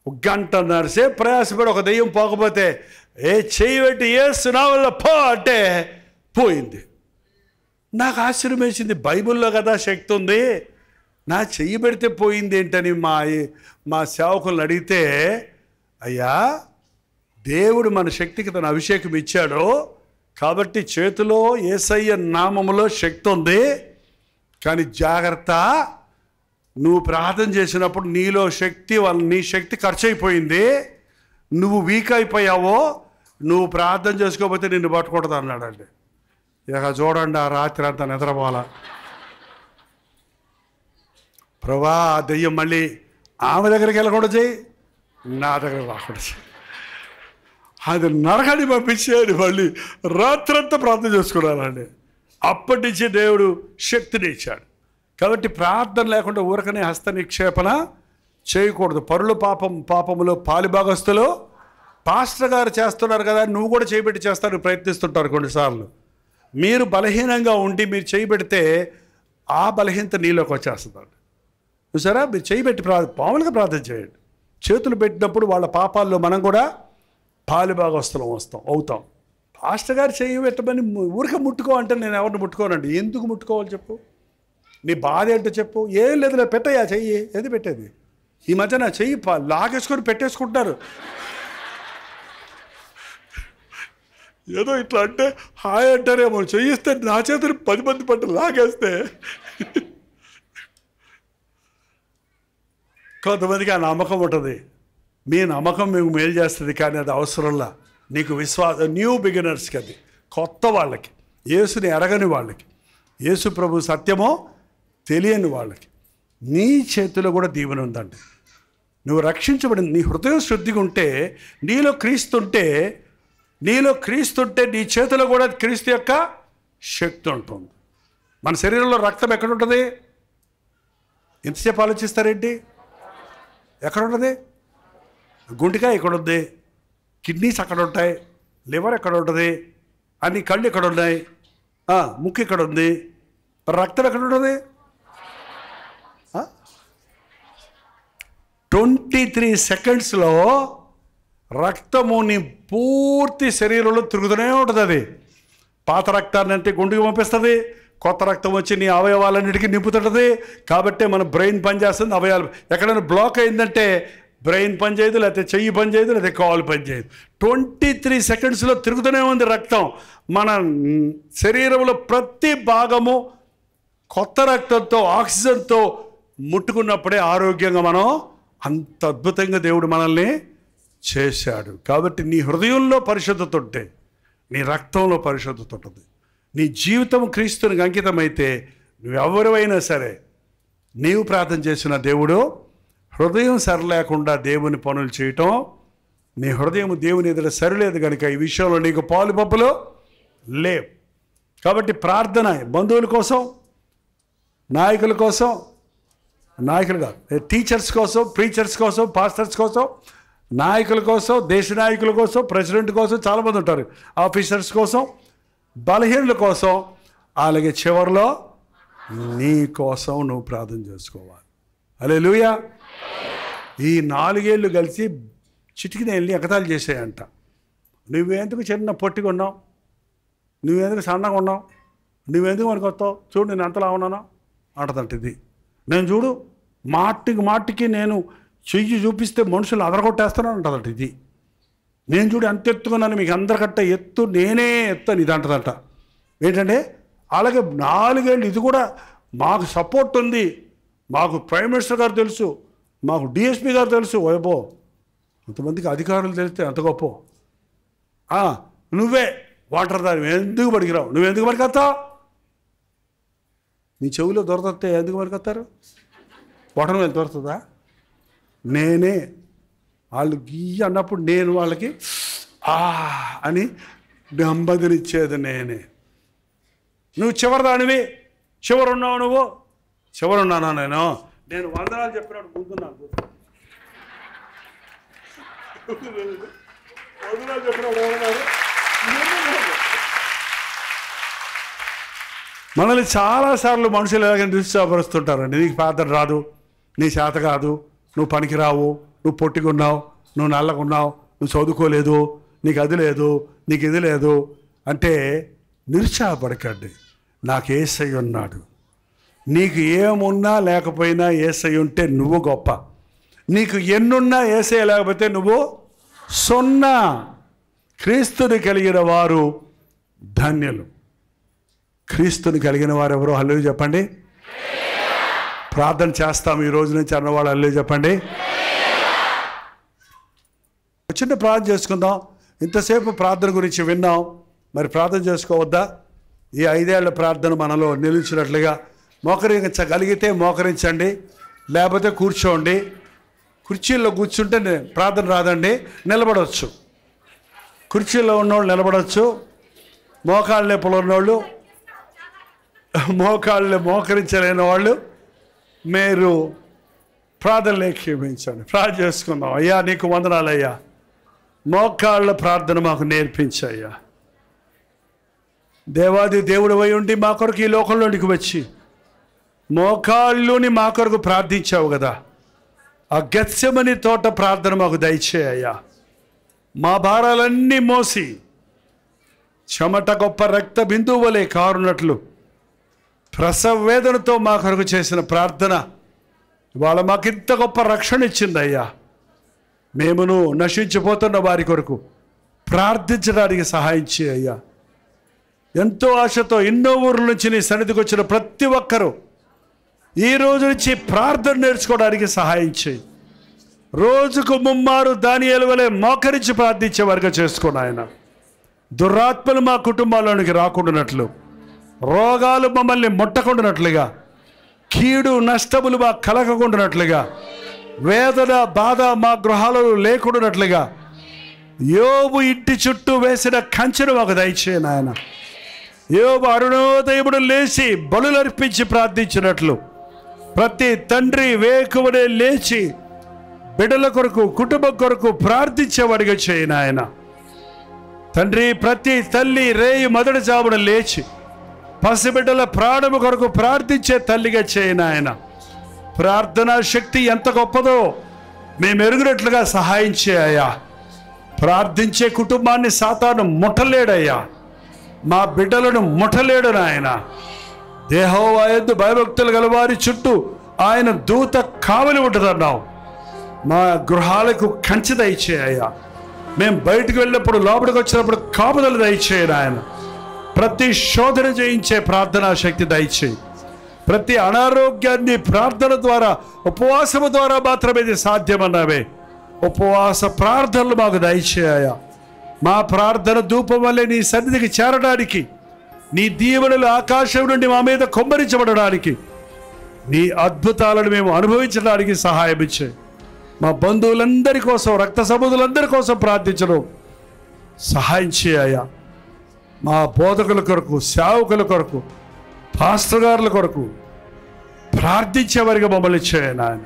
ఒక గంటన్నర సేపు ప్రయాసపడి ఒక దెయ్యం పోకపోతే చేయి పెట్టి నా వల్ల పో అంటే పోయింది. నాకు ఆశ్చర్యం వేసింది, బైబిల్లో కదా శక్తి ఉంది, నా చెయ్యి పెడితే పోయింది ఏంటని మా సేవకులను అడిగితే, అయ్యా దేవుడు మన శక్తికి తన అభిషేకం ఇచ్చాడు కాబట్టి చేతిలో యేసయ్య నామములో శక్తి ఉంది. కానీ జాగ్రత్త, నువ్వు ప్రార్థన చేసినప్పుడు నీలో శక్తి నీ శక్తి ఖర్చు అయిపోయింది, నువ్వు వీక్ అయిపోయావో, నువ్వు ప్రార్థన చేసుకోకపోతే నిన్ను పట్టుకూడదు అన్నాడండి. ఇక చూడండి, ఆ రాత్రి అంతా నిద్రపోవాల. ప్రభా, ఆ దెయ్యం మళ్ళీ ఆమె దగ్గరికి వెళ్ళకూడదు చేయి, నా దగ్గర రాకూడదు చేయి. అది నరకాన్ని పంపించేది. మళ్ళీ రాత్రంతా ప్రార్థన చేసుకున్నానండి. అప్పటి నుంచి దేవుడు శక్తిని ఇచ్చాడు. కాబట్టి ప్రార్థన లేకుండా ఊరకనే హస్త నిక్షేపణ చేయకూడదు. పరుల పాపములో పాలిభాగస్తులు పాస్టర్ గారు చేస్తున్నారు కదా, నువ్వు కూడా చేయబెట్టి చేస్తానికి ప్రయత్నిస్తుంటారు కొన్నిసార్లు. మీరు బలహీనంగా ఉండి మీరు చేయబెడితే ఆ బలహీనత నీలోకి వచ్చేస్తుందండి. చూసారా, మీరు చేయబెట్టి మామూలుగా ప్రార్థన చేయండి. చేతులు పెట్టినప్పుడు వాళ్ళ పాపాల్లో మనం కూడా పాలిభాగస్తులం అవుతాం. పాస్టర్ గారు చేయి పెట్టమని ఊరికే ముట్టుకో అంటే నేను ఎవరిని ముట్టుకోనండి. ఎందుకు ముట్టుకోవాలి చెప్పు, నీ బాధ ఏంటో చెప్పు. ఏం లేదు, పెట్టయ్యా చెయ్యి, ఏది పెట్టేది. ఈ మధ్య నా చెయ్యి లాగేసుకొని పెట్టేసుకుంటారు. ఏదో ఇట్లా అంటే హాయ్ అంటారేమో, చెయ్యిస్తే నా చేతులు 10 మంది పట్టు లాగేస్తే. కొంతమందికి ఆ నమ్మకం ఉంటుంది, మీ నమ్మకం మీకు మేలు చేస్తుంది, కానీ అది అవసరంలా. నీకు న్యూ బిగినర్స్కి, అది కొత్త వాళ్ళకి, యేసుని ఎరగని వాళ్ళకి, యేసు ప్రభు సత్యమో తెలియని వాళ్ళకి నీ చేతిలో కూడా దీవెన ఉందండి. నువ్వు రక్షించబడింది, నీ హృదయం శుద్ధిగా ఉంటే, నీలో క్రీస్తుంటే నీ చేతిలో కూడా క్రీస్తు యొక్క శక్తి ఉంటుంది. మన శరీరంలో రక్తం ఎక్కడ ఉంటుంది? ఎంతసేపు ఆలోచిస్తారేంటి? ఎక్కడ ఉంటుంది? గుండెకాయ ఎక్కడ ఉంది, కిడ్నీస్ అక్కడ ఉంటాయి, లివర్ ఎక్కడ ఉంటుంది, అన్ని కళ్ళు ఎక్కడ ఉన్నాయి, ముక్కు ఎక్కడ ఉంది, రక్తం ఎక్కడ ఉంటుంది? 23 సెకండ్స్లో రక్తము నీ పూర్తి శరీరంలో తిరుగుతూనే ఉంటుంది. అది పాత రక్తాన్ని అంటే గుండెకి పంపిస్తుంది, కొత్త రక్తం వచ్చి నీ అవయవాలన్నిటికీ నింపుతుంటుంది. కాబట్టి మన బ్రెయిన్ పనిచేస్తుంది, అవయవాలు ఎక్కడైనా బ్లాక్ అయిందంటే బ్రెయిన్ పనిచేయదు, లేకపోతే చెయ్యి పనిచేయదు, లేకపోతే కాలు పనిచేయదు. 23 సెకండ్స్లో తిరుగుతూనే ఉంది రక్తం. మన శరీరంలో ప్రతి భాగము కొత్త రక్తంతో, ఆక్సిజన్తో ముట్టుకున్నప్పుడే ఆరోగ్యంగా మనం, అంత అద్భుతంగా దేవుడు మనల్ని చేశాడు. కాబట్టి నీ హృదయంలో పరిశుద్ధత ఉంటే నీ రక్తంలో పరిశుద్ధత ఉంటుంది. నీ జీవితం క్రీస్తునికి అంకితమైతే నువ్వెవరైనా సరే, నీవు ప్రార్థన చేసిన దేవుడు హృదయం సరిలేకుండా దేవుని పనులు చేయటం, నీ హృదయం దేవుని ఎదుట సరిలేదు కనుక ఈ విషయంలో నీకు పాలు పప్పులు లేవు. కాబట్టి ప్రార్థన బంధువుల కోసం, నాయకుల కోసం, నాయకులు కాదు, టీచర్స్ కోసం, ప్రీచర్స్ కోసం, పాస్టర్స్ కోసం, నాయకుల కోసం, దేశ నాయకుల కోసం, ప్రెసిడెంట్ కోసం, చాలామంది ఉంటారు, ఆఫీసర్స్ కోసం, బలహీనుల కోసం, అలాగే చివరిలో నీ కోసం నువ్వు ప్రార్థన చేసుకోవాలి. హల్లెలూయా. ఈ 4 ఏళ్ళు కలిసి చిటికిన వెళ్ళి ఎగతాళి చేసాయంట. నువ్వెందుకు చిన్న పొట్టిగా ఉన్నావు, నువ్వెందుకు సన్నగా ఉన్నావు, నువ్వెందుకు మనకు వస్తావు, చూడు నేను ఎంతలా ఉన్నానో అంటదంట. ఇది నేను చూడు మాటికి నేను చెయ్యి చూపిస్తే మనుషులు అదరగొట్టేస్తున్నాను అంటదంట. ఇది నేను చూడు ఎంత ఎత్తుకున్నాను, మీకు అందరికంటే ఎత్తు నేనే ఎత్తాను ఇది అంటదంట. ఏంటంటే అలాగే 4 ఏళ్ళు ఇది కూడా మాకు సపోర్ట్ ఉంది, మాకు ప్రైమ్ మినిస్టర్ గారు తెలుసు, మాకు డిఎస్పీ గారు తెలుసు. కొంతమందికి అధికారులు తెలిస్తే ఎంత గొప్ప. నువ్వే వాటర్ దాని ఎందుకు పడికిరావు, నువ్వు ఎందుకు పడికొస్తావు? నీ చెవిలో దొరకతే ఎందుకు పడికొస్తారు? వాటర్ మీద దొరుకుతుందా? నేనే వాళ్ళు గీయ అన్నప్పుడు నేను వాళ్ళకి అని నెమ్మదినిచ్చేది నేనే. నువ్వు చివరిదానివి, చివరున్నావు, నువ్వు చివరున్నానా? నేను వందనాలు చెప్పినప్పుడు ముందున్నాను. వందనాలు చెప్పినప్పుడు మనల్ని చాలాసార్లు మనుషులు ఎలాగ నిరుత్సాహపరుస్తుంటారండి. నీకు ప్రార్థన రాదు, నీ చేత కాదు, నువ్వు పనికిరావు, నువ్వు పొట్టిగున్నావు, నువ్వు నల్లగున్నావు, నువ్వు చదువుకోలేదు, నీకు అది లేదు, నీకు ఇది లేదు అంటే నిరుత్సాహపడకండి. నాకు యేసయ్య ఉన్నాడు. నీకు ఏమున్నా లేకపోయినా యేసయ్య ఉంటే నువ్వు గొప్ప. నీకు ఎన్నున్నా యేసయ్య లేకపోతే నువ్వు సున్నా. క్రీస్తుని కలిగిన వారు ధన్యులు. క్రీస్తుని కలిగిన వారు ఎవరో హల్లెలూయా చెప్పండి. ప్రార్థన చేస్తాం ఈ రోజు నుంచి అన్నవాళ్ళు హల్లెలూయా చెప్పండి. చిన్న ప్రార్థన చేసుకుందాం. ఇంతసేపు ప్రార్థన గురించి విన్నాం, మరి ప్రార్థన చేసుకోవద్దా? ఈ 5 ఏళ్ల ప్రార్థన మనలో నిలిచినట్లుగా మోకరించగలిగితే మోకరించండి, లేకపోతే కూర్చోండి. కుర్చీల్లో కూర్చుంటే ప్రార్థన రాదండి, నిలబడవచ్చు. కుర్చీలో ఉన్నోళ్ళు నిలబడవచ్చు, మోకాళ్ళ నొప్పులు ఉన్నోళ్ళు, మోకరించలేని వాళ్ళు మీరు ప్రార్థనలు ఏకీభవించండి. ప్రార్థన చేసుకుందాం. అయ్యా నీకు వందనాలయ్యా, మోకాళ్ళ ప్రార్థన మాకు నేర్పించయ్యా. దేవాది దేవుడు అయి ఉండి మా కొరకు ఈ లోకంలోనికి వచ్చి మోకాళ్ళుని మా కొరకు ప్రార్థించావు కదా, ఆ గెత్సెమని తోట ప్రార్థన మాకు దయచేయ్యా. మా భారాలన్నీ మోసి చెమట గొప్ప రక్త బిందువు వలె కారునట్లు ప్రసవ వేదనతో మా కొరకు చేసిన ప్రార్థన ఇవాళ మాకింత గొప్ప రక్షణ ఇచ్చిందయ్యా. మేమును నశించిపోతున్న వారి కొరకు ప్రార్థించడానికి సహాయం చేయ్యా. ఎంతో ఆశతో ఎన్నో ఊర్ల నుంచి నీ సన్నిధికి వచ్చిన ప్రతి ఒక్కరూ ఈ రోజు నుంచి ప్రార్థన నేర్చుకోవడానికి సహాయం చేయి. రోజుకు 3 మారు దానియేలు వలె మోకరించి ప్రార్థించే వారుగా చేసుకోండి ఆయన. దురాత్మలు మా కుటుంబాల్లోనికి రాకుండానట్లు, రోగాలు మమ్మల్ని ముట్టకుండానట్లుగా, కీడు నష్టములు మా కలగకుండానట్లుగా, వేదన బాధ మా గృహాలలో లేకుండానట్లుగా యోబు ఇంటి చుట్టూ వేసిన కంచెను మాకు దయచేయను ఆయన. యోబు అరుణోదయమును లేచి బలులర్పించి ప్రార్థించినట్లు ప్రతి తండ్రి వేకువనే లేచి బిడ్డల కొరకు కుటుంబం కొరకు ప్రార్థించేవాడిగా చేయను ఆయన. తండ్రి ప్రతి తల్లి రేయి మొదటి జామున లేచి పసిబిడ్డల ప్రాణము కొరకు ప్రార్థించే తల్లిగా చేయను ఆయన. ప్రార్థనా శక్తి ఎంత గొప్పదో మేము ఎరుగునట్లుగా సహాయం చేయ్యా. ప్రార్థించే కుటుంబాన్ని సాతాను ముట్టలేడయ్యా, మా బిడ్డలను ముట్టలేడు నాయన. యెహోవా యందు భయభక్తులు గల వారి చుట్టూ ఆయన దూత కావలి ఉంటుందన్నావు. మా గృహాలకు కంచె దయచేయ్యా. మేము బయటకు వెళ్ళినప్పుడు లోపలికి వచ్చినప్పుడు కాపుదలు దయచేయను ఆయన. ప్రతి శోధన జయించే ప్రార్థనా శక్తి దయచేయి. ప్రతి అనారోగ్యాన్ని ప్రార్థన ద్వారా ఉపవాసము ద్వారా మాత్రమే ఇది సాధ్యమన్నావే. ఉపవాస ప్రార్థనలు మాకు దయచేయ్యా. మా ప్రార్థన ధూపం వల్లే నీ సన్నిధికి చేరడానికి, నీ దీవెనలు ఆకాశం నుండి మా మీద కుమ్మరించబడడానికి, నీ అద్భుతాలను మేము అనుభవించడానికి సహాయం ఇచ్చాయి. మా బంధువులందరి కోసం, రక్త సంబంధులందరి కోసం ప్రార్థించడం సహాయం చేయ్యా. మా బోధకుల కొరకు, సేవకుల కొరకు, పాస్టర్ గారుల కొరకు ప్రార్థించేవారిగా మమ్మల్ని చేయను ఆయన.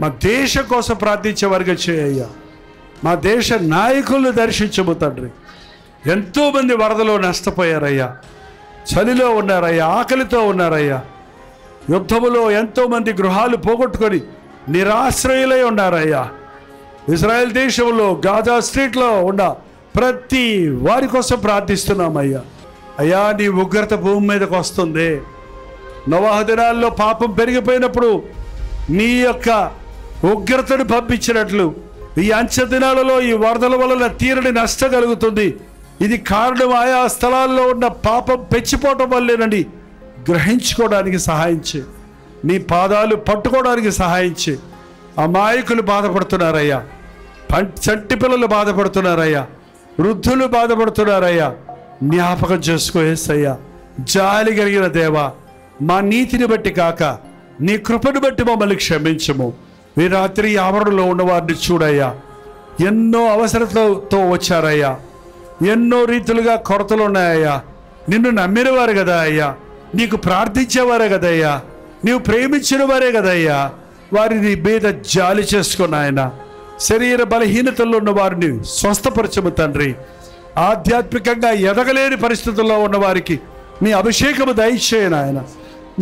మా దేశం కోసం ప్రార్థించేవారిగా చేయ్యా. మా దేశ నాయకులను దర్శించము తండ్రి. ఎంతోమంది వరదలో నష్టపోయారయ్యా, చలిలో ఉన్నారయ్యా, ఆకలితో ఉన్నారయ్యా. యుద్ధములో ఎంతోమంది గృహాలు పోగొట్టుకొని నిరాశ్రయులై ఉన్నారయ్యా. ఇజ్రాయెల్ దేశంలో గాజా స్ట్రీట్లో ఉన్న ప్రతి వారి కోసం ప్రార్థిస్తున్నామయ్యా. అయ్యా నీ ఉగ్రత భూమి మీదకి వస్తుంది. నోవహు దినాల్లో పాపం పెరిగిపోయినప్పుడు నీ యొక్క ఉగ్రతను పంపించినట్లు ఈ అంచె దినాలలో ఈ వరదల వలన తీరని నష్టం కలుగుతుంది. ఇది కారణం ఆయా స్థలాల్లో ఉన్న పాపం పెంచిపోవటం వల్లేనండి గ్రహించుకోవడానికి సహాయం చేయి. నీ పాదాలు పట్టుకోవడానికి సహాయం చేయి. అమాయకులు బాధపడుతున్నారయ్యా, చంటి పిల్లలు బాధపడుతున్నారయ్యా, వృద్ధులు బాధపడుతున్నారయ్యా, జ్ఞాపకం చేసుకో యేసయ్యా. జాలి కలిగిన దేవా, మా నీతిని బట్టి కాక నీ కృపను బట్టి మమ్మల్ని క్షమించము. ఈ రాత్రి ఆవరణలో ఉన్నవారిని చూడయ్యా. ఎన్నో అవసరతలతో వచ్చారయ్యా. ఎన్నో రీతులుగా కొరతలు ఉన్నాయ్యా. నిన్ను నమ్మిన వారు కదా అయ్యా, నీకు ప్రార్థించేవారే కదయ్యా, నీవు ప్రేమించిన వారే కదయ్యా. వారిని మీద జాలి చేసుకున్న ఆయన. శరీర బలహీనతల్లో ఉన్న వారిని స్వస్థపరచము తండ్రి. ఆధ్యాత్మికంగా ఎదగలేని పరిస్థితుల్లో ఉన్న వారికి నీ అభిషేకము దయచేయను ఆయన.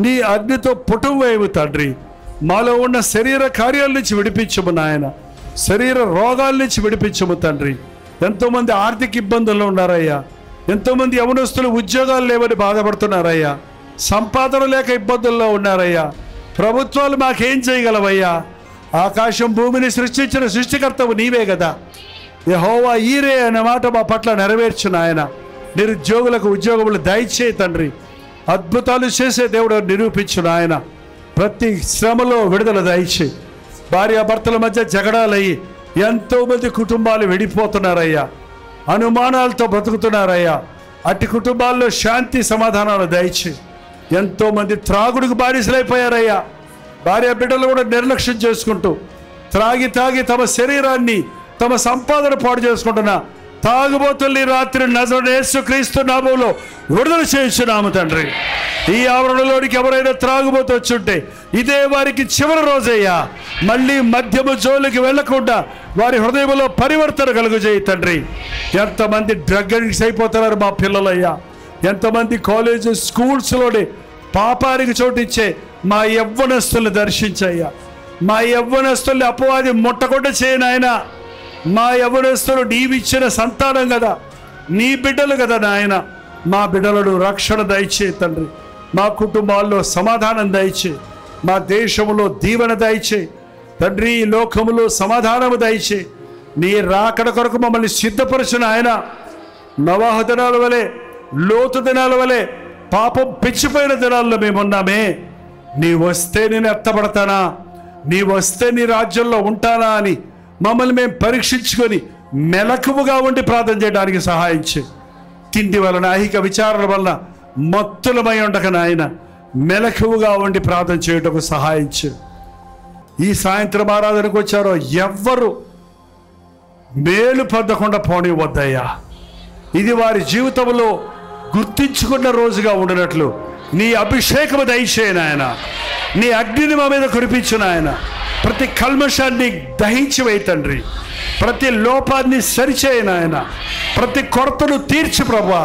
నీ అగ్నితో పుటం వేయము తండ్రి. మాలో ఉన్న శరీర కార్యాల నుంచి విడిపించము నాయన. శరీర రోగాల నుంచి విడిపించము తండ్రి. ఎంతోమంది ఆర్థిక ఇబ్బందుల్లో ఉన్నారయ్యా. ఎంతోమంది యవనస్తులు ఉద్యోగాలు లేవని బాధపడుతున్నారయ్యా. సంపాదన లేక ఇబ్బందుల్లో ఉన్నారయ్యా. ప్రభుత్వాలు మాకేం చేయగలవయ్యా? ఆకాశం భూమిని సృష్టించిన సృష్టికర్తవు నీవే కదా. యెహోవా ఈరే అనే మాట మా పట్ల నెరవేర్చును ఆయన. నిరుద్యోగులకు ఉద్యోగములు దయచేయి తండ్రి. అద్భుతాలు చేసే దేవుడు నిరూపించును ఆయన. ప్రతి శ్రమలో విడుదల దయచేయి. భార్యాభర్తల మధ్య జగడాలయ్యి ఎంతోమంది కుటుంబాలు విడిపోతున్నారయ్యా. అనుమానాలతో బ్రతుకుతున్నారయ్యా. అట్టి కుటుంబాల్లో శాంతి సమాధానాలు దయచేయి. ఎంతోమంది త్రాగుడికి బానిసలైపోయారయ్యా. భార్య బిడ్డలు కూడా నిర్లక్ష్యం చేసుకుంటూ త్రాగి తమ శరీరాన్ని, తమ సంపాదన పాడు చేసుకుంటున్నా తాగుబోతుల్ని రాత్రి నజరేయుడైన యేసుక్రీస్తు నామములో విడుదల చేయించున్నాము తండ్రి. ఈ ఆవరణలోనికి ఎవరైనా త్రాగుబోతు వచ్చుంటే ఇదే వారికి చివరి రోజయ్యా. మళ్ళీ మద్యము జోలికి వెళ్లకుండా వారి హృదయంలో పరివర్తన కలుగజేయి తండ్రి. ఎంతమంది డ్రగ్ అడిక్ట్స్ అయిపోతున్నారు మా పిల్లలయ్యా. ఎంతమంది కాలేజ్ స్కూల్స్లోనే పాపానికి చోటిచ్చే మా యవ్వనస్తుల్ని దర్శించయ్యా. మా యవ్వనస్తుల్ని అపవాది ముట్టకుండా చేయనాయన. మా యవ్వనస్తులు నీవిచ్చిన సంతానం కదా, నీ బిడ్డలు కదా నాయన. మా బిడ్డలను రక్షణ దయచే తండ్రి. మా కుటుంబాల్లో సమాధానం దయచే. మా దేశంలో దీవెన దయచే తండ్రి. ఈ లోకములో సమాధానము దయచే. నీ రాకడ కొరకు మమ్మల్ని సిద్ధపరచున ఆయన. నవాహు దినాల వలె, లోతు దినాల వలె పాపం పిచ్చిపోయిన దినాల్లో మేమున్నామే. నీ వస్తే నేను ఎత్తబడతానా, నీ వస్తే నీ రాజ్యంలో ఉంటానా అని మమ్మల్ని మేము పరీక్షించుకొని మెలకువగా ఉండి ప్రార్థన చేయడానికి సహాయం చేయి. తిండి వలన, ఐహిక విచారణ వలన మత్తులమై ఉండక నాయన మెలకువగా ఉండి ప్రార్థన చేయటకు సహాయం చేయి. ఈ సాయంత్రం ఆరాధనకు వచ్చారో ఎవ్వరు మేలు పొందకుండా పోనివద్దయ్యా. ఇది వారి జీవితంలో గుర్తించుకున్న రోజుగా ఉండినట్లు నీ అభిషేకము దయచేయను ఆయన. నీ అగ్నిని మా మీద కురిపించును ఆయన. ప్రతి కల్మషాన్ని దహించివేయి తండ్రి. ప్రతి లోపాన్ని సరిచేయను ఆయన. ప్రతి కొరతను తీర్చి ప్రభా.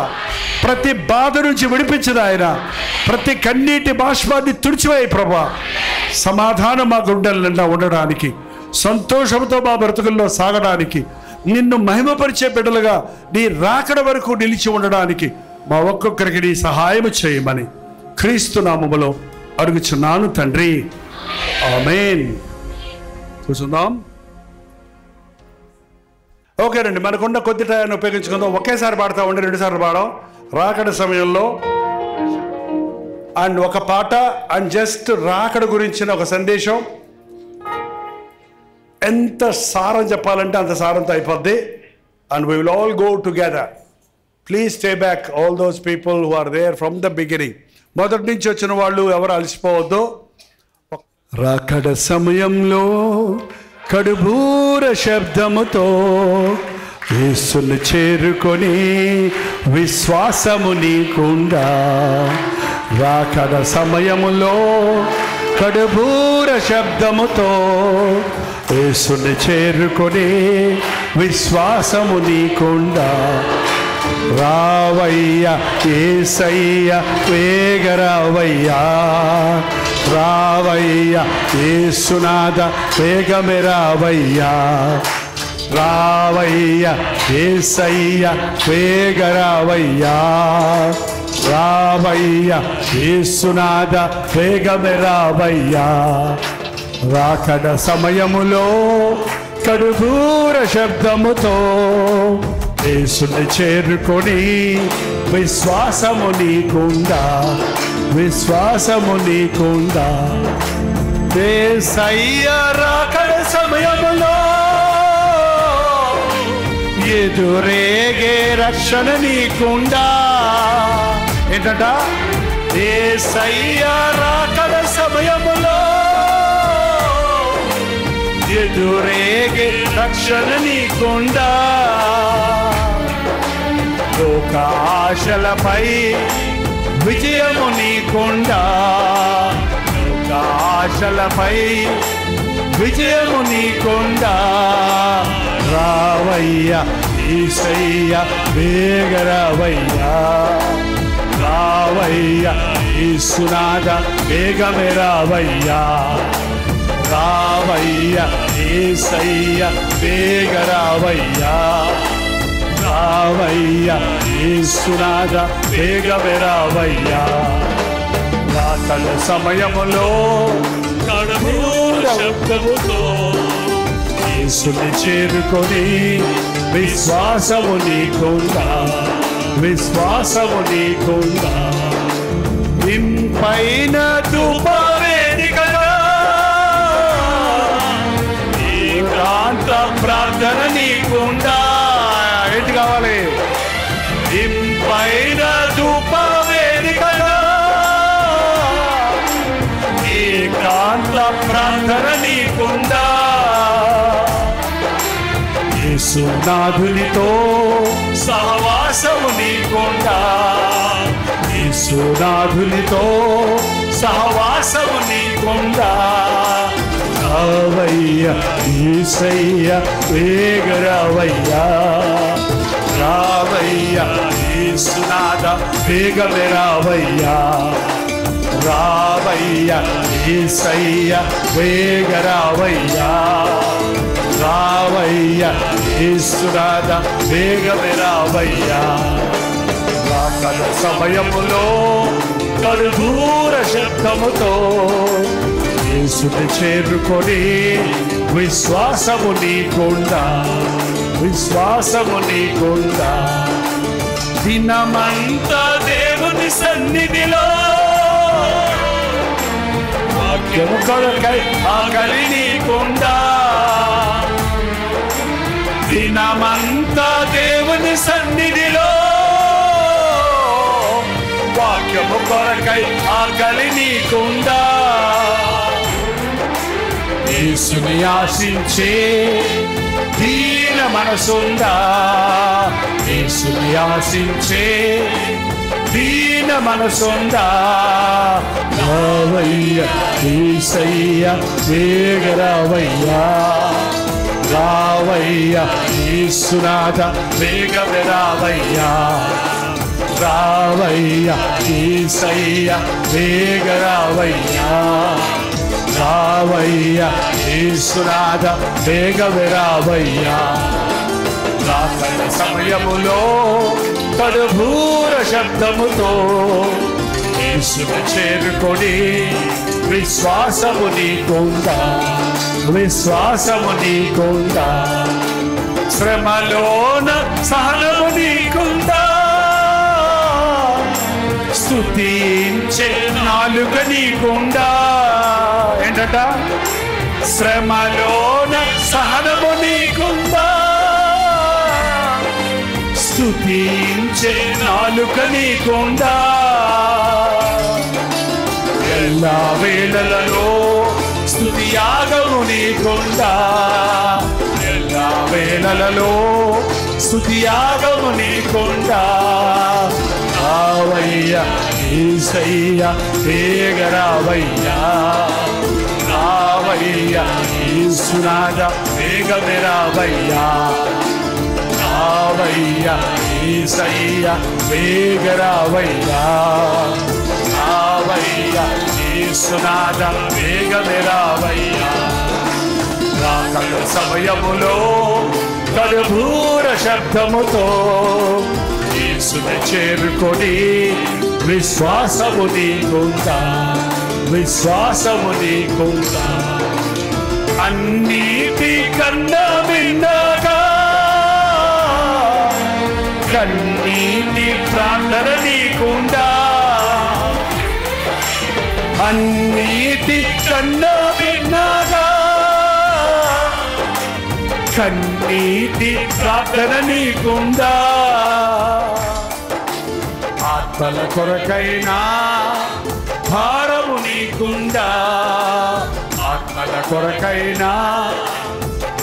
ప్రతి బాధ నుంచి విడిపించదు ఆయన. ప్రతి కన్నీటి బాష్పాన్ని తుడిచివేయి ప్రభా. సమాధానం మా గుండెల నిండా ఉండడానికి, సంతోషంతో మా బ్రతుకుల్లో సాగడానికి, నిన్ను మహిమపరిచే బిడ్డలుగా నీ రాకడ వరకు నిలిచి ఉండడానికి మా ఒక్కొక్కరికి నీ సహాయం చేయమని క్రీస్తు నామములో అడుగుచున్నాను తండ్రి. ఆమేన్. కూర్చుందాం. ఓకేనండి, మనకున్న కొద్ది టైంని ఉపయోగించుకుందాం. ఒకేసారి పాడతా ఉండి 2 సార్లు పాడాం రాకడ సమయంలో. అండ్ ఒక పాట అండ్ జస్ట్ రాకడ గురించిన ఒక సందేశం. ఎంత సారం చెప్పాలంటే అంత సారంతో అయిపోద్ది. And we will all go together. Please stay back all those people who are there from the beginning. మొదటి నుంచి వచ్చిన వాళ్ళు ఎవరు అలసిపోవద్దు. రాకడ సమయంలో కడుబూర శబ్దముతో యేసును చేరుకొని విశ్వాసము నీకుందా. రాకడ సమయములో కడుబూర శబ్దముతో యేసును చేరుకొని విశ్వాసము నీకుందా. రావయ్యా యేసయ్య వేగరావయ్యా. రావయ్యా యేసునాథ వేగమే రావయ్యా. రావయ్యా యేసయ్య వేగరావయ్యా. రావయ్యా యేసునాథ వేగమే రావయ్యా. రాకడ సమయములో కడుబూర శబ్దముతో యేసుని చేరుకొని విశ్వాసము నీకుందా. విశ్వాసము నీకుందా. యేసయ్య రాకడ సమయములో ఎదురేగే రక్షణ నీకుందా. ఏంటంట? యేసయ్య రాకడ సమయములో ఎదురేగే రక్షణ నీకుందా. లోక ఆశలపై విజయము నీకుందా. లోక ఆశలపై విజయము నీకుందా. రావయ్యా యేసయ్య వేగరావయ్యా. రావయ్యా యేసునాథ వేగమే రావయ్యా. రావయ్యా యేసయ్య వేగరావయ్యా. రావయ్యా యేసునాథ వేగమే రావయ్యా. రాకడ సమయములో కడబూర శబ్దముతో యేసుని చేరుకొని విశ్వాసము నీకుందా. విశ్వాసము నీకుందా. ఇంపైన ధూపవేదికగా ఏకాంత ప్రార్థన నీకుందా. ఏంటి కావాలి? ఇంపైన ధూపవేదికగా ఏకాంత ప్రార్థన నీకుందా. యేసునాథునితో సహవాసము నీకుందా. యేసునాథునితో సహవాసము నీకుందా. రావయ్యా యేసయ్య వేగరావయ్యా. రావయ్యా యేసునాథ వేగమే రావయ్యా. రావయ్యా యేసయ్య వేగరావయ్యా. రావయ్యా యేసునాథ వేగమే రావయ్యా. రాకడ సమయములో కడుదూర శబ్దముతో యేసుని చేరుకొని విశ్వాసము నీకుందా. విశ్వాసము నీకుందా. దినమంతా దేవుని సన్నిధిలో వాక్యము కొరకై ఆకలి నీకుందా. దినమంతా దేవుని సన్నిధిలో వాక్యము కొరకై ఆకలి నీకుందా. యేసుని ఆశించే దీన మనసుందా. యేసుని ఆశించే దీన మనసుందా. రావయ్యా యేసయ్య వేగరావయ్యా. రావయ్యా యేసునాథ వేగమే రావయ్యా. రావయ్యా యేసయ్య వేగరావయ్యా. రావయ్యా యేసునాథ వేగమే రావయ్యా. రాకడ సమయములో కడుబూర శబ్దముతో యేసుని చేరుకొని విశ్వాసము నీకుందా. విశ్వాసము నీకుందా. శ్రమలోన సహనము నీకుందా. స్తుతించే నాలుక నీకుందా. ఏంటట? శ్రమలోన సహనము నీకుందా. స్తుతించే నాలుక నీకుందా. ఎల్లా వేళలలో స్తుతి యాగము నీకుందా. ఎల్లా వేళలలో స్తుతి యాగము నీకుందా. రావయ్యా యేసయ్య వేగరావయ్యా. రావయ్యా యేసునాథ వేగమే రావయ్యా. రావయ్యా యేసయ్య వేగరావయ్యా. రావయ్యా యేసునాథ వేగమే రావయ్యా. రాకడ సమయములో కడుబూర శబ్దముతో యేసుని చేరుకొని విశ్వాసము నీకుందా. విశ్వాసము నీకుందా. అన్నిటి కన్నా భిన్నగా కన్నీటి ప్రార్థన నీకుందా. అన్నిటి కన్నా భిన్నగా కన్నీటి ప్రార్థన నీకుందా? ఆత్మల కొరకైనా భారము నీకుందా? ఆత్మల కొరకైనా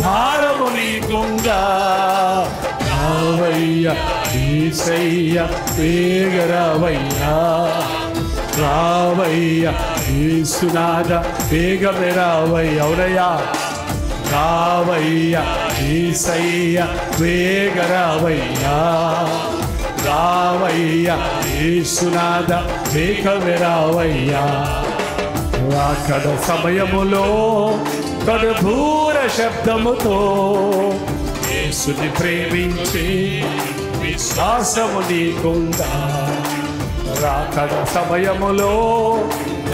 భారము నీకుందా? రావయ్య యేసయ్య వేగరావయ్యా, రావయ్య యేసునాథ వేగమే రావయ్య. అవునయ్యా, రావయ్య యేసయ్య వేగరావయ్యా, రావయ్య యేసునాథ వేగమే రావయ్యా. రాకడ సమయములో కడుభూర శబ్దముతో యేసుని ప్రేమించి విశ్వాసము నీకుందా? రాకడ సమయములో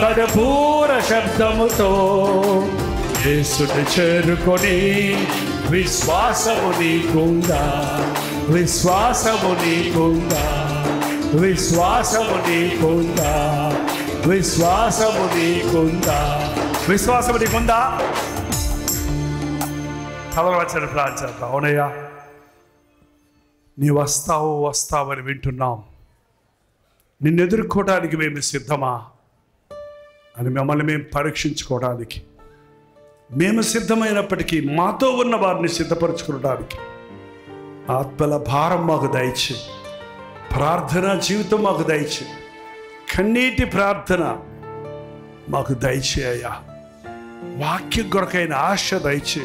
కడుభూర శబ్దముతో యేసుని చేరుకొని విశ్వాసము నీకుందా? విశ్వాసము నీకుందా? విశ్వాసము నీకుందా? విశ్వాసము నీకుందా? విశ్వాసము నీకుందా? తలలు వచ్చని ప్రార్థన. అవునయ్యా, నీ వస్తావని వింటున్నాం. నిన్ను ఎదుర్కోవడానికి మేము సిద్ధమా అని మమ్మల్ని మేము పరీక్షించుకోవడానికి మేము సిద్ధమైనప్పటికీ మాతో ఉన్న వారిని సిద్ధపరచుకోవడానికి ఆత్మల భారం మాకు దయచి, ప్రార్థనా జీవితం మాకు దయచి, కన్నీటి ప్రార్థన మాకు దయచేయ్యా. వాక్యం కొరకైన ఆశ దయచే.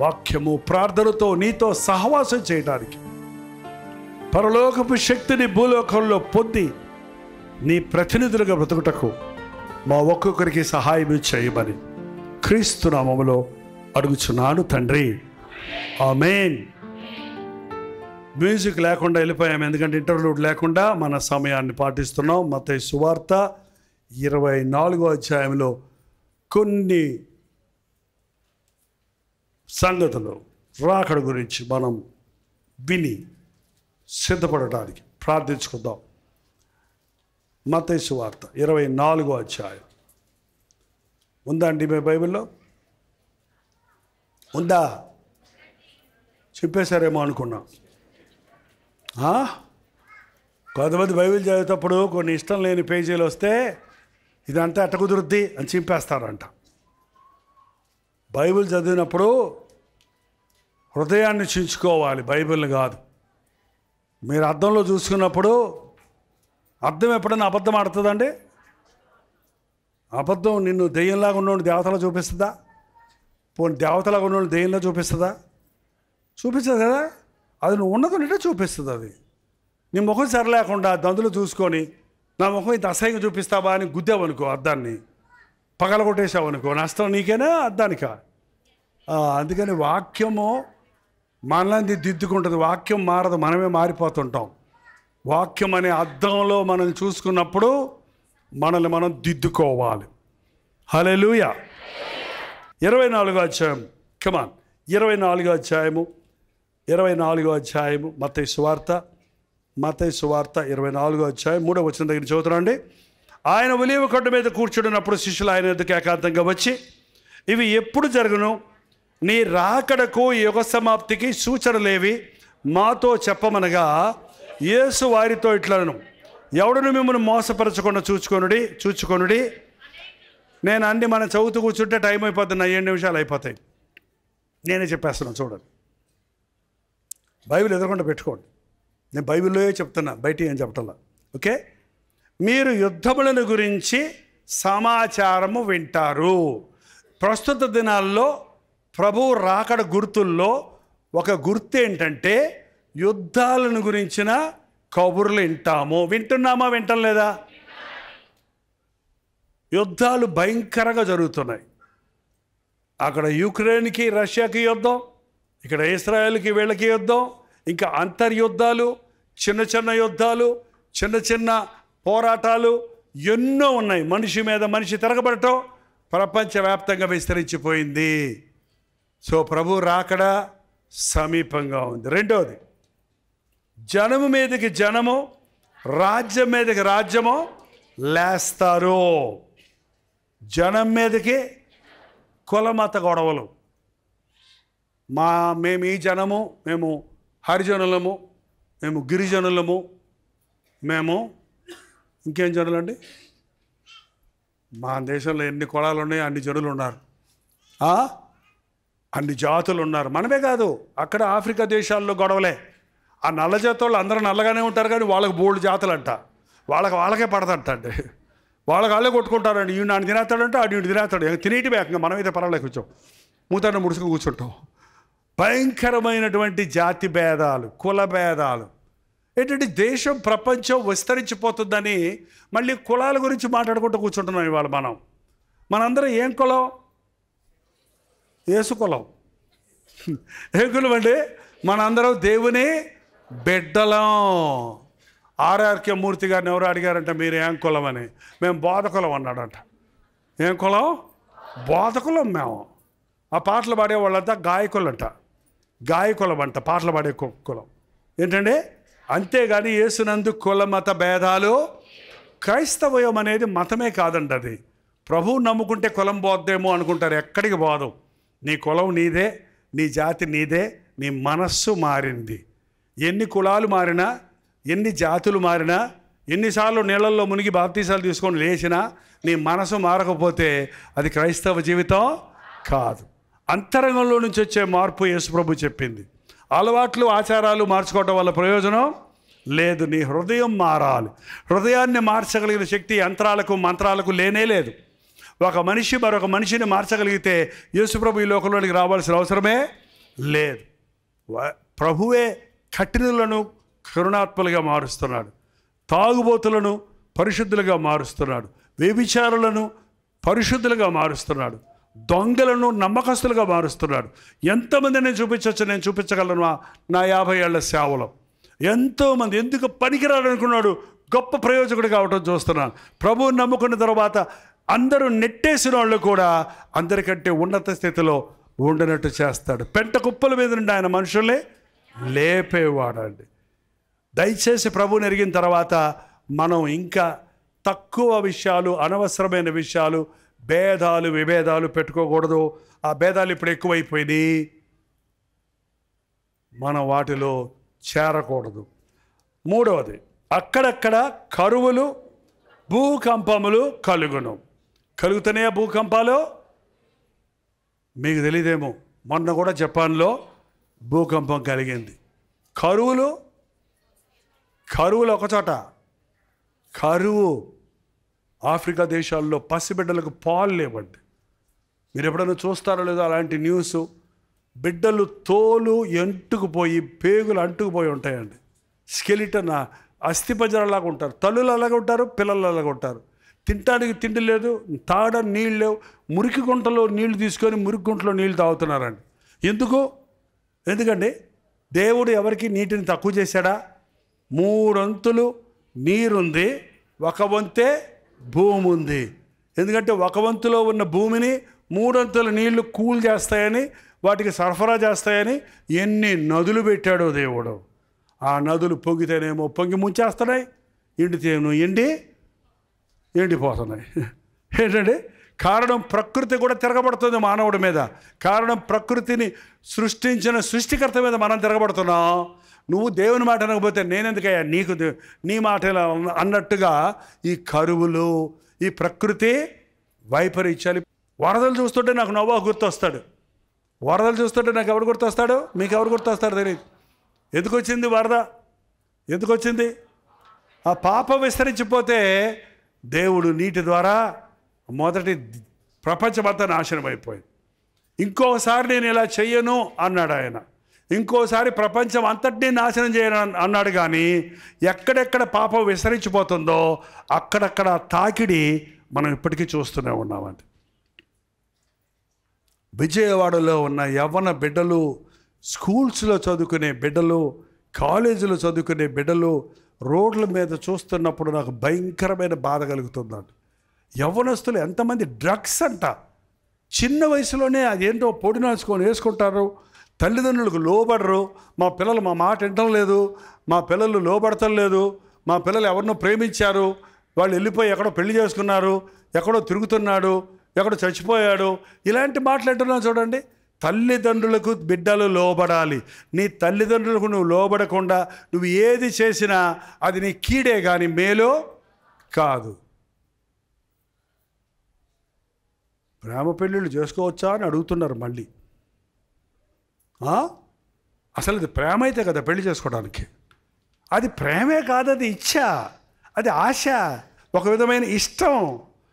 వాక్యము ప్రార్థనతో నీతో సహవాసం చేయడానికి, పరలోకపు శక్తిని భూలోకంలో పొంది నీ ప్రతినిధులుగా బ్రతుకుటకు మా ఒక్కొక్కరికి సహాయం చేయమని క్రీస్తు నామములో అడుగుచున్నాను తండ్రి, ఆమేన్. మ్యూజిక్ లేకుండా వెళ్ళిపోయాం, ఎందుకంటే ఇంటర్వ్యూడ్ లేకుండా మన సమయాన్ని పాటిస్తున్నాం. మత్తయి సువార్త 24వ అధ్యాయంలో కొన్ని సంగతులు రాకడ గురించి మనం విని సిద్ధపడటానికి ప్రార్థించుకుందాం. మత్తయి సువార్త 24వ అధ్యాయం ఉందా అండి మీ బైబిల్లో? ఉందా? చెప్పేశారేమో అనుకున్నా. కొంతమంది బైబిల్ చదివేటప్పుడు కొన్ని ఇష్టం లేని పేజీలు వస్తే ఇదంతా ఎట్ట కుదురుద్ది అని చింపేస్తారంట. బైబిల్ చదివినప్పుడు హృదయాన్ని చించుకోవాలి, బైబిల్ని కాదు. మీరు అద్దంలో చూసుకున్నప్పుడు అర్థం ఎప్పుడైనా అబద్ధం ఆడుతుందండి? అబద్ధం నిన్ను దెయ్యంలాగా ఉన్నోడు దేవతలా చూపిస్తుందా? పోనీ దేవతలాగా ఉన్నోడు దెయ్యంలా చూపిస్తుందా? చూపించదు కదా. అది నువ్వు ఉన్నదంటే చూపిస్తుంది. అది నీ ముఖం సరిలేకుండా దందులు చూసుకొని నా ముఖం ఇంత అసహ్యంగా చూపిస్తావా అని గుద్దావనుకో, అద్దాన్ని పగలగొట్టేసావనుకో, నష్టం నీకేనా అద్దానికా? అందుకని వాక్యము మనల్ని దిద్దుకుంటుంది. వాక్యం మారదు, మనమే మారిపోతుంటాం. వాక్యం అనే అద్దంలో మనం చూసుకున్నప్పుడు మనల్ని మనం దిద్దుకోవాలి. హల్లెలూయా. 24వ అధ్యాయం, కమాన్, 24వ అధ్యాయము, 24వ అధ్యాయము మత్తయి సువార్త 24వ అధ్యాయం 3వ వచనం దగ్గర చదువుతున్నాండి. ఆయన ఒలీవ కొండ మీద కూర్చున్నప్పుడు శిష్యులు ఆయన ఎదుకు ఏకాంతంగా వచ్చి, ఇవి ఎప్పుడు జరుగును? నీ రాకడకు యుగ సమాప్తికి సూచనలేవి మాతో చెప్పమనగా, యేసు వారితో ఇట్లను, ఎవడును మిమ్మల్ని మోసపరచకుండా చూచుకొనుడి. నేను అన్ని మనం చదువుతూ కూర్చుంటే టైం అయిపోతుంది, 7 నిమిషాలు అయిపోతాయి. నేనే చెప్పేస్తున్నాను, చూడండి. బైబిల్ ఎదురుకుండా పెట్టుకోండి. నేను బైబిల్లో చెప్తున్నా, బయట ఏం చెప్పటంలా. ఓకే, మీరు యుద్ధములను గురించి సమాచారము వింటారు. ప్రస్తుత దినాల్లో ప్రభు రాకడ గుర్తుల్లో ఒక గుర్తు ఏంటంటే యుద్ధాలను గురించిన కబుర్లు వింటున్నామా? వింటం లేదా? యుద్ధాలు భయంకరంగా జరుగుతున్నాయి. అక్కడ యుక్రెయిన్కి రష్యాకి యుద్ధం, ఇక్కడ ఇస్రాయేల్కి వీళ్ళకి యుద్ధం, ఇంకా అంతర్యుద్ధాలు, చిన్న చిన్న యుద్ధాలు, చిన్న చిన్న పోరాటాలు ఎన్నో ఉన్నాయి. మనిషి మీద మనిషి తిరగబడటం ప్రపంచవ్యాప్తంగా విస్తరించిపోయింది. సో ప్రభు రాకడ సమీపంగా ఉంది. రెండవది, జనము మీదకి జనము, రాజ్యం మీదకి రాజ్యము లేస్తారు. జనం మీదకి కులమత గొడవలు, మేము ఈ జనము, మేము హరిజనులము, మేము గిరిజనులము, మేము ఇంకేం జనులండి, మా దేశంలో ఎన్ని కులాలు ఉన్నాయి అన్ని జనులు ఉన్నారు, అన్ని జాతులు ఉన్నారు. మనమే కాదు, అక్కడ ఆఫ్రికా దేశాల్లో గొడవలే. ఆ నల్ల జాతులు అందరూ నల్లగానే ఉంటారు, కానీ వాళ్ళకి బోల్డ్ జాతులు అంట, వాళ్ళకే పడదంట అండి. వాళ్ళే కొట్టుకుంటారండి. ఈయన నాన్న తినేస్తాడంటే ఆడు ఈయన తినేస్తాడు. తినేటి వేకంగా మనమైతే పర్వాలేదు, కూర్చోం మూతాన్ని ముడుచుకు కూర్చుంటాం. భయంకరమైనటువంటి జాతి భేదాలు, కుల భేదాలు. ఏంటంటే దేశం ప్రపంచం విస్తరించిపోతుందని మళ్ళీ కులాల గురించి మాట్లాడుకుంటూ కూర్చుంటున్నాం ఇవాళ. మనందరం ఏం కులం? యేసు కులం. ఏం కులం అండి? మనందరం దేవుని బిడ్డలం. ఆర్ఆర్కే మూర్తి గారిని ఎవరు అడిగారంట, మీరు ఏం కులం అని. మేము బోధకులం అన్నాడంట. ఏం కులం? బోధకులం మేము. ఆ పాటలు పాడే వాళ్ళంతా గాయకులంట, గాయకులం అంట, పాటలు పాడే కులం. ఏంటంటే అంతేగాని యేసునందు కుల మత భేదాలు. క్రైస్తవయం అనేది మతమే కాదండి, అది ప్రభువు నమ్ముకుంటే కులం పోద్దేమో అనుకుంటారు. ఎక్కడికి పోదు. నీ కులం నీదే, నీ జాతి నీదే, నీ మనస్సు మారింది. ఎన్ని కులాలు మారినా, ఎన్ని జాతులు మారినా, ఎన్నిసార్లు నీళ్ళల్లో మునిగి బాప్తీసాలు తీసుకొని లేచినా నీ మనసు మారకపోతే అది క్రైస్తవ జీవితం కాదు. అంతరంగంలో నుంచి వచ్చే మార్పు యేసుప్రభు చెప్పింది. అలవాట్లు ఆచారాలు మార్చుకోవడం వల్ల ప్రయోజనం లేదు. నీ హృదయం మారాలి. హృదయాన్ని మార్చగలిగిన శక్తి యంత్రాలకు మంత్రాలకు లేనే లేదు. ఒక మనిషి మరొక మనిషిని మార్చగలిగితే యేసుప్రభు ఈ లోకంలోనికి రావాల్సిన అవసరమే లేదు. ప్రభువే కఠినులను కరుణాత్మలుగా మారుస్తున్నాడు, తాగుబోతులను పరిశుద్ధులుగా మారుస్తున్నాడు, వ్యభిచారులను పరిశుద్ధులుగా మారుస్తున్నాడు, దొంగలను నమ్మకస్తులుగా మారుస్తున్నాడు. ఎంతమంది నేను చూపించవచ్చు? నేను చూపించగలను నా 50 ఏళ్ల సేవలో. ఎంతోమంది ఎందుకు పనికిరాడనుకున్నాడు గొప్ప ప్రయోజకుడు కావటం చూస్తున్నాను. ప్రభువుని నమ్ముకున్న తర్వాత అందరూ నెట్టేసిన వాళ్ళు కూడా అందరికంటే ఉన్నత స్థితిలో ఉండినట్టు చేస్తాడు. పెంట కుప్పల మీద నుండి ఆయన మనుషుల్ని లేపేవాడండి. దయచేసి ప్రభువుని ఎరిగిన తర్వాత మనం ఇంకా తక్కువ విషయాలు, అనవసరమైన విషయాలు, భేదాలు విభేదాలు పెట్టుకోకూడదు. ఆ భేదాలు ఇప్పుడు ఎక్కువైపోయినాయి, మనం వాటిలో చేరకూడదు. మూడవది, అక్కడక్కడ కరువులు భూకంపములు కలుగుతున్నాయా? భూకంపాలు మీకు తెలియదేమో, మొన్న కూడా జపాన్లో భూకంపం కలిగింది. కరువులు ఒకచోట, కరువు ఆఫ్రికా దేశాల్లో పసిబిడ్డలకు పాలు లేవండి. మీరు ఎప్పుడైనా చూస్తారో లేదో అలాంటి న్యూస్. బిడ్డలు తోలు ఎంటుకుపోయి, పేగులు అంటుకుపోయి ఉంటాయండి. స్కెలిటన్, అస్థిపంజరంలాగా ఉంటారు. తల్లులు అలాగే ఉంటారు, పిల్లలు అలాగే ఉంటారు. తినడానికి తిండి లేదు, తాగడానికి నీళ్ళు లేవు. మురికి గుంటలో నీళ్లు తీసుకొని మురికి గుంటలో నీళ్ళు తాగుతున్నారండి. ఎందుకండి దేవుడు ఎవరికి నీటిని తక్కువ చేశాడా? 3 వంతులు నీరుంది, 1 వంతే భూమి ఉంది. ఎందుకంటే 1 వంతులో ఉన్న భూమిని 3 వంతుల నీళ్లు కూల్ చేస్తాయని, వాటికి సరఫరా చేస్తాయని ఎన్ని నదులు పెట్టాడో దేవుడు. ఆ నదులు పొంగితేనేమో పొంగి ముంచేస్తున్నాయి, ఎండితేనో ఎండిపోతున్నాయి. ఏంటంటే కారణం ప్రకృతి కూడా తిరగబడుతుంది మానవుడి మీద. కారణం ప్రకృతిని సృష్టించిన సృష్టికర్త మీద మనం తిరగబడుతున్నాం. నువ్వు దేవుని మాట అనకపోతే నేనెందుకయ్యా నీకు నీ మాట అన్నట్టుగా ఈ కరువులు, ఈ ప్రకృతి వైపరీత్యాలు. వరదలు చూస్తుంటే నాకు నోవహు గుర్తొస్తాడు. వరదలు చూస్తుంటే నాకు ఎవరు గుర్తొస్తాడు? మీకు ఎవరు గుర్తొస్తాడు తెలియదు. ఎందుకు వచ్చింది వరద? ఎందుకు వచ్చింది? ఆ పాపం విస్తరించిపోతే దేవుడు నీటి ద్వారా మొదటి ప్రపంచమంతా నాశనం అయిపోయింది. ఇంకోసారి నేను ఇలా చెయ్యను అన్నాడు ఆయన. ఇంకోసారి ప్రపంచం అంతటినీ నాశనం చేయను అన్నాడు. కానీ ఎక్కడెక్కడ పాపం విస్తరించిపోతుందో అక్కడక్కడ తాకిడి మనం ఇప్పటికీ చూస్తూనే ఉన్నామండి. విజయవాడలో ఉన్న యవ్వన బిడ్డలు, స్కూల్స్లో చదువుకునే బిడ్డలు, కాలేజీలో చదువుకునే బిడ్డలు రోడ్ల మీద చూస్తున్నప్పుడు నాకు భయంకరమైన బాధ కలుగుతుందండి. యవ్వనస్తులు ఎంతమంది డ్రగ్స్ అంట, చిన్న వయసులోనే అదేంటో పొడి నాచుకొని వేసుకుంటారు. తల్లిదండ్రులకు లోబడరు. మా పిల్లలు మా మాట వినటం లేదు, మా పిల్లలు లోబడటం లేదు, మా పిల్లలు ఎవరినో ప్రేమించారు, వాళ్ళు వెళ్ళిపోయి ఎక్కడో పెళ్లి చేసుకున్నారు, ఎక్కడో తిరుగుతున్నాడు, ఎక్కడో చచ్చిపోయాడు, ఇలాంటి మాట్లాడుతున్నాం చూడండి. తల్లిదండ్రులకు బిడ్డలు లోబడాలి. నీ తల్లిదండ్రులకు నువ్వు లోబడకుండా నువ్వు ఏది చేసినా అది నీ కీడే కానీ మేలో కాదు. ప్రేమ పెళ్ళిళ్ళు చేసుకోవచ్చా అని అడుగుతున్నారు మళ్ళీ. అసలు అది ప్రేమ అయితే కదా పెళ్లి చేసుకోవడానికి. అది ప్రేమే కాదు, అది ఇచ్చ, అది ఆశ, ఒక విధమైన ఇష్టం.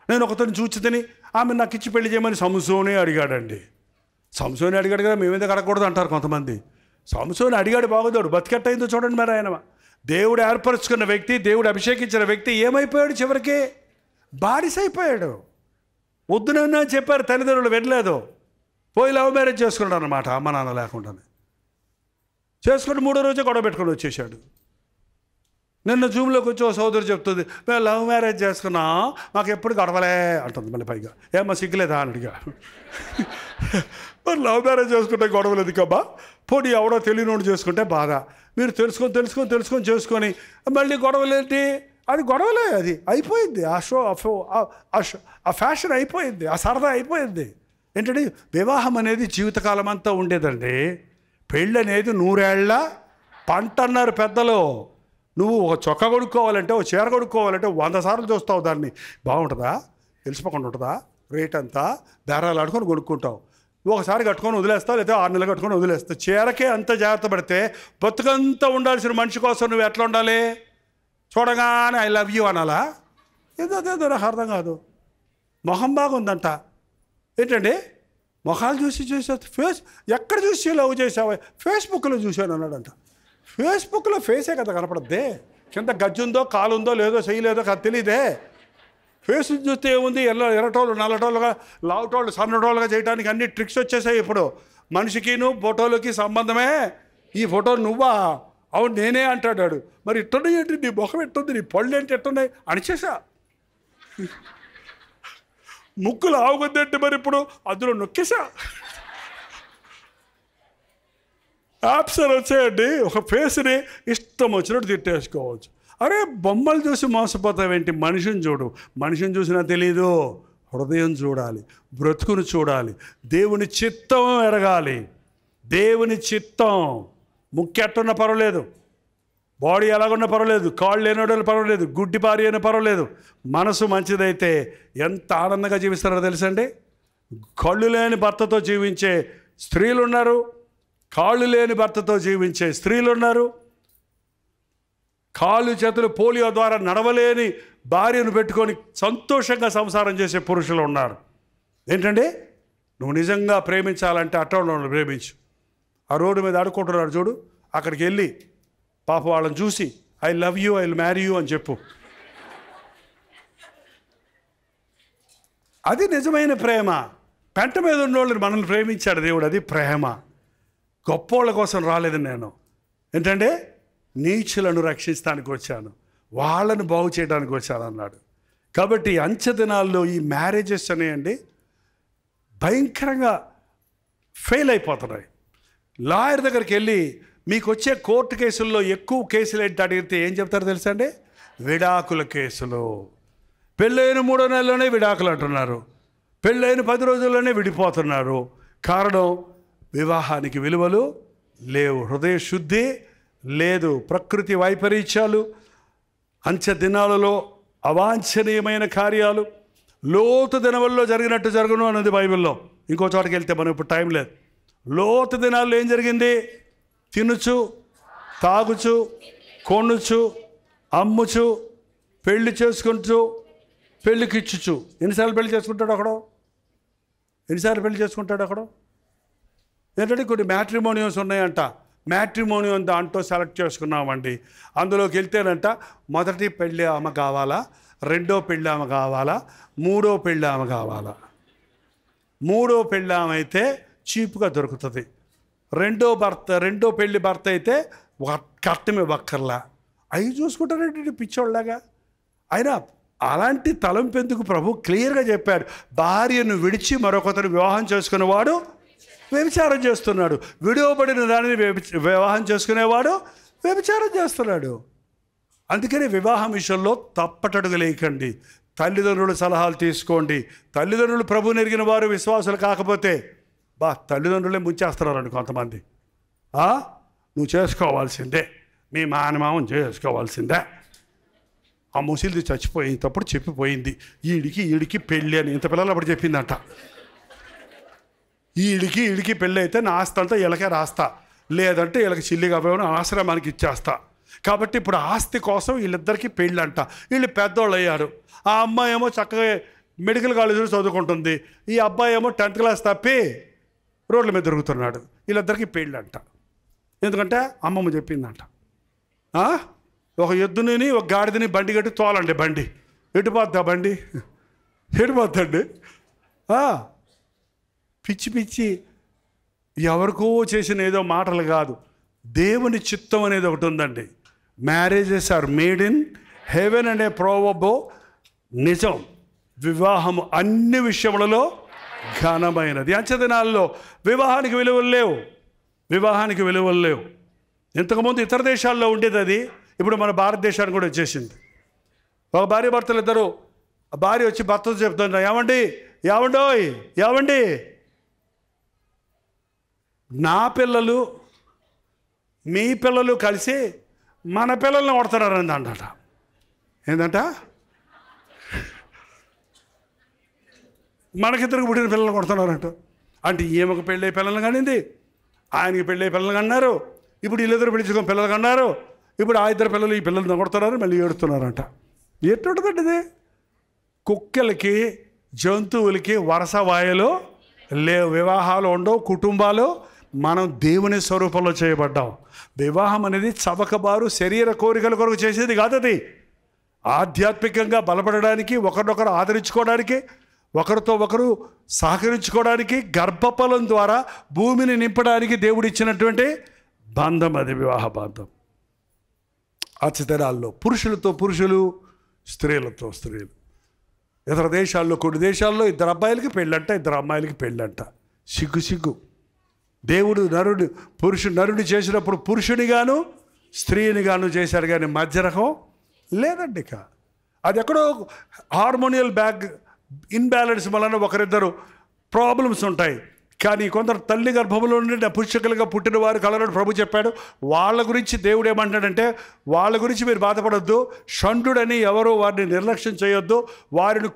నేను ఒకతను చూచితని ఆమె నాకు ఇచ్చి పెళ్లి చేయమని సంసోనే అడిగాడండి. సంసోని అడిగాడు కదా, మేమేదో అడగకూడదు అంటారు కొంతమంది. సంసోని అడిగాడు, బాగుదోడు బతికెట్టయిందో చూడండి. మరి ఆయన దేవుడు ఏర్పరచుకున్న వ్యక్తి, దేవుడు అభిషేకించిన వ్యక్తి ఏమైపోయాడు? చివరికి బానిస అయిపోయాడు. వద్దునన్నా చెప్పారు తల్లిదండ్రులు, వెళ్ళలేదు. పోయి లవ్ మ్యారేజ్ చేసుకున్నాడు అన్నమాట, అమ్మ నాన్న లేకుండానే. చేసుకుని 3వ రోజే గొడవ పెట్టుకొని వచ్చేసాడు. నిన్న జూమ్లోకి వచ్చి ఓ సోదరు చెప్తుంది, మేము లవ్ మ్యారేజ్ చేసుకున్నాం, మాకు ఎప్పుడు గొడవలే అంటుంది. మళ్ళీ పైగా ఏమ్మా సిగ్గులేదా అని అడిగా. మరి లవ్ మ్యారేజ్ చేసుకుంటే గొడవలేదు కబ్బా, పోనీ ఎవడో తెలియనోడు చేసుకుంటే బాధ. మీరు తెలుసుకొని చేసుకొని మళ్ళీ గొడవలేంటి? అది గొడవలే, అది అయిపోయింది. ఆ షో ఆ ఫ్యాషన్ అయిపోయింది, ఆ సరదా అయిపోయింది. ఏంటంటే వివాహం అనేది జీవితకాలం అంతా ఉండేదండి. పెళ్ళి అనేది 100 ఏళ్ల పంట అన్నారు పెద్దలు. నువ్వు ఒక చొక్కా కొనుక్కోవాలంటే, ఒక చీర కొనుక్కోవాలంటే 100 సార్లు చూస్తావు. దాన్ని బాగుంటుందా, తెలిసిపోకుండా ఉంటుందా, రేట్ అంతా బేరాలు ఆడుకొని కొనుక్కుంటావు. ఒకసారి కట్టుకొని వదిలేస్తావు, లేదా 6 నెలలు కట్టుకొని వదిలేస్తావు. చీరకే అంత జాగ్రత్త పడితే బతుకంతా ఉండాల్సిన మనిషి కోసం నువ్వు ఎట్లా ఉండాలి? చూడగానే ఐ లవ్ యూ అనాలా? ఏదో నాకు అర్థం కాదు. మొహం బాగుందంట. ఏంటండి మొహాలు చూసి ఎక్కడ చూసి లవ్ చేసావా? ఫేస్బుక్లో చూశాను అన్నాడంట. ఫేస్బుక్లో ఫేసే కదా కనపడద్దే, కింద గజ్జుందో కాలుందో లేదో చేయలేదో కదా తెలియదే. ఫేస్ చూస్తే ఏముంది? ఎర్రటోళ్ళు నల్లటోళ్ళుగా, లావుటోళ్ళు సన్నటోళ్ళుగా చేయడానికి అన్ని ట్రిక్స్ వచ్చేసాయి ఇప్పుడు. మనిషికిను ఫోటోలకి సంబంధమే. ఈ ఫోటో నువ్వా? అవును నేనే అంటాడు. మరి ఇట్టున్నాయి ఏంటి, నీ ముఖం ఎట్టుంది, నీ పళ్ళు ఏంటి ఎట్టున్నాయి అనిచేసా. ముక్కులు ఆవుగొద్దంటే మరి ఇప్పుడు అందులో నొక్కేసా. యాప్స్ అని వచ్చాయండి, ఒక ఫేస్ని ఇష్టం వచ్చినట్టు తిట్టేసుకోవచ్చు. అరే బొమ్మలు చూసి మోసపోతావేంటి? మనిషిని చూడు. మనిషిని చూసినా తెలీదు, హృదయం చూడాలి, బ్రతుకును చూడాలి, దేవుని చిత్తం ఎరగాలి. దేవుని చిత్తం. ముక్కెట్టున్నా పర్వాలేదు, బాడీ ఎలాగున్నా పర్వాలేదు, కాళ్ళు లేనోడని పర్వాలేదు, గుడ్డి భార్య అయినా పర్వాలేదు, మనసు మంచిదైతే ఎంత ఆనందంగా జీవిస్తారో తెలుసండి. కళ్ళు లేని భర్తతో జీవించే స్త్రీలు ఉన్నారు, కాళ్ళు లేని భర్తతో జీవించే స్త్రీలు ఉన్నారు, కాళ్ళు చేతులు పోలియో ద్వారా నడవలేని భార్యను పెట్టుకొని సంతోషంగా సంసారం చేసే పురుషులు ఉన్నారు. ఏంటంటే నువ్వు నిజంగా ప్రేమించాలంటే అట్టోళ్ళని ప్రేమించు. ఆ రోడ్డు మీద ఆడుకుంటున్నాడు చూడు, అక్కడికి వెళ్ళి పాప వాళ్ళని చూసి I love you, I will marry you అని చెప్పు. అది నిజమైన ప్రేమ. పెంట మీద ఉన్నోళ్ళని మనల్ని ప్రేమించాడు దేవుడు, అది ప్రేమ. గొప్పోళ్ళ కోసం రాలేదు నేను. ఏంటంటే నీచులను రక్షించడానికి వచ్చాను, వాళ్ళని బాగు చేయడానికి వచ్చాను అన్నాడు. కాబట్టి అంచె దినాల్లో ఈ మ్యారేజెస్ అనేయండి భయంకరంగా ఫెయిల్ అయిపోతున్నాయి. లాయర్ దగ్గరికి వెళ్ళి మీకు వచ్చే కోర్టు కేసుల్లో ఎక్కువ కేసులు ఏంటి అడిగితే ఏం చెప్తారో తెలుసా అండి? విడాకుల కేసులు. పెళ్ళైన 3వ నెలలోనే విడాకులు అంటున్నారు, పెళ్ళైన 10 రోజుల్లోనే విడిపోతున్నారు. కారణం వివాహానికి విలువలు లేవు, హృదయ శుద్ధి లేదు, ప్రకృతి వైపరీత్యాలు, అంచె దినాలలో అవాంఛనీయమైన కార్యాలు, లోతు దినవల్లో జరిగినట్టు జరుగును అన్నది బైబిల్లో. ఇంకో చోటకి వెళ్తే మనం ఇప్పుడు టైం లేదు. లోతు దినాల్లో ఏం జరిగింది? తినుచు, తాగుచు, కొనుచు, అమ్ముచు, పెళ్లి చేసుకుంటూ, పెళ్ళికి ఇచ్చుచు. ఎన్నిసార్లు పెళ్లి చేసుకుంటాడు అక్కడ? ఎన్నిసార్లు పెళ్లి చేసుకుంటాడు అక్కడ? ఏంటంటే కొన్ని మ్యాట్రిమోనియమ్స్ ఉన్నాయంట. మ్యాట్రిమోనియం దాంట్లో సెలెక్ట్ చేసుకున్నామండి. అందులోకి వెళ్తేనంట మొదటి పెళ్ళి ఆమె కావాలా, రెండో పెళ్ళి ఆమె కావాలా, మూడో పెళ్ళి ఆమె కావాలా. మూడో పెళ్ళి ఆమె అయితే చీప్గా దొరుకుతుంది. రెండో పెళ్ళి భర్త అయితే కట్టం ఇవ్వక్కర్లా. అవి చూసుకుంటారంటే పిచ్చోళ్ళలాగా. అయినా అలాంటి తలంపెందుకు? ప్రభు క్లియర్గా చెప్పారు, భార్యను విడిచి మరొకతను వివాహం చేసుకునేవాడు వ్యభిచారం చేస్తున్నాడు, విడువబడిన దానిని వివాహం చేసుకునేవాడు వ్యభిచారం చేస్తున్నాడు. అందుకని వివాహం విషయంలో తప్పటడుగులేయకండి. తల్లిదండ్రుల సలహాలు తీసుకోండి. తల్లిదండ్రులు ప్రభువుని ఎరిగిన వారు, విశ్వాసులు కాకపోతే తల్లిదండ్రులే ముంచేస్తున్నారండి కొంతమంది. నువ్వు చేసుకోవాల్సిందే, మీ మానమామం చేసుకోవాల్సిందే. ఆ ముసిలిది చచ్చిపోయేటప్పుడు చెప్పిపోయింది, ఈడికి పెళ్ళి అని. ఇంత పిల్లలు అప్పుడు చెప్పిందంట, ఈడికి పెళ్ళి అయితే నా ఆస్తి అంతా వీళ్ళకే రాస్తా, లేదంటే వీళ్ళకి చిల్లిగా పోయిన ఆశ్రమానికి ఇచ్చేస్తా. కాబట్టి ఇప్పుడు ఆస్తి కోసం వీళ్ళిద్దరికీ పెళ్ళంట. వీళ్ళు పెద్దోళ్ళు అయ్యారు. ఆ అమ్మాయి ఏమో చక్కగా మెడికల్ కాలేజీలో చదువుకుంటుంది, ఈ అబ్బాయి ఏమో 10th క్లాస్ తప్పి రోడ్ల మీద తిరుగుతున్నాడు. వీళ్ళిద్దరికీ పెళ్ళంట. ఎందుకంటే అమ్మమ్మ చెప్పిందంట, ఒక ఎద్దుని ఒక గాడిదని బండి కట్టి తోలండి, బండి ఎటుపోద్దా, బండి ఎటుపోద్దండి. పిచ్చి పిచ్చి ఎవరికో చేసిన ఏదో మాటలు కాదు, దేవుని చిత్తం అనేది ఒకటి ఉందండి. Marriages are made in heaven అనే ప్రోవబో నిజం. వివాహము అన్ని విషయములలో ఘనమైనది. అంచెదినాల్లో వివాహానికి విలువలు లేవు. ఇంతకుముందు ఇతర దేశాల్లో ఉండేది అది, ఇప్పుడు మన భారతదేశానికి కూడా వచ్చేసింది. ఒక భార్య భర్తలు ఇద్దరు, భార్య వచ్చి భర్తతో చెప్తున్నారు, ఏమండి నా పిల్లలు మీ పిల్లలు కలిసి మన పిల్లల్ని కొడుతున్నారని అంటట. ఏంటంట, మనకిద్దరికి పుట్టిన పిల్లలు కొడుతున్నారంట. అంటే ఈమెకు పెళ్ళి పిల్లలు కానింది, ఆయనకి పెళ్ళి పిల్లలు కన్నారు, ఇప్పుడు వీళ్ళిద్దరు పిలుచుకొని పిల్లలు కన్నారు, ఇప్పుడు ఆ ఇద్దరు పిల్లలు ఈ పిల్లల్ని కొడుతున్నారు, మళ్ళీ ఏడుతున్నారంట. ఎట్టుంటుందండి ఇది? కుక్కలకి జంతువులకి వరుస వాయలు లేవు, వివాహాలు ఉండవు, కుటుంబాలు. మనం దేవుని స్వరూపంలో చేయబడ్డాం. వివాహం అనేది చవకబారు శరీర కోరికల కొరకు చేసేది కాదు. అది ఆధ్యాత్మికంగా బలపడడానికి, ఒకరినొకరు ఆదరించుకోవడానికి, ఒకరితో ఒకరు సహకరించుకోవడానికి, గర్భఫలం ద్వారా భూమిని నింపడానికి దేవుడు ఇచ్చినటువంటి బంధం అది, వివాహ బంధం. అచ్చతరాల్లో పురుషులతో పురుషులు, స్త్రీలతో స్త్రీలు. ఇతర దేశాల్లో, కొన్ని దేశాల్లో 2 అబ్బాయిలకి పెళ్ళంట, 2 అమ్మాయిలకి పెళ్ళంట. సిగ్గు. దేవుడు నరుడు చేసినప్పుడు పురుషునిగాను స్త్రీనిగాను చేశారు, కానీ మధ్యరకం లేదండి. ఇక అది ఎక్కడో హార్మోనియల్ ఇన్బ్యాలెన్స్ వలన ఒకరిద్దరు ప్రాబ్లమ్స్ ఉంటాయి. కానీ కొందరు తల్లి గర్భంలో నుండి పుష్కలుగా పుట్టిన వారు కలరని ప్రభు చెప్పాడు. వాళ్ళ గురించి దేవుడు ఏమంటాడంటే, వాళ్ళ గురించి మీరు బాధపడొద్దు, షండుడని ఎవరో వారిని నిర్లక్ష్యం చేయొద్దు, వారిని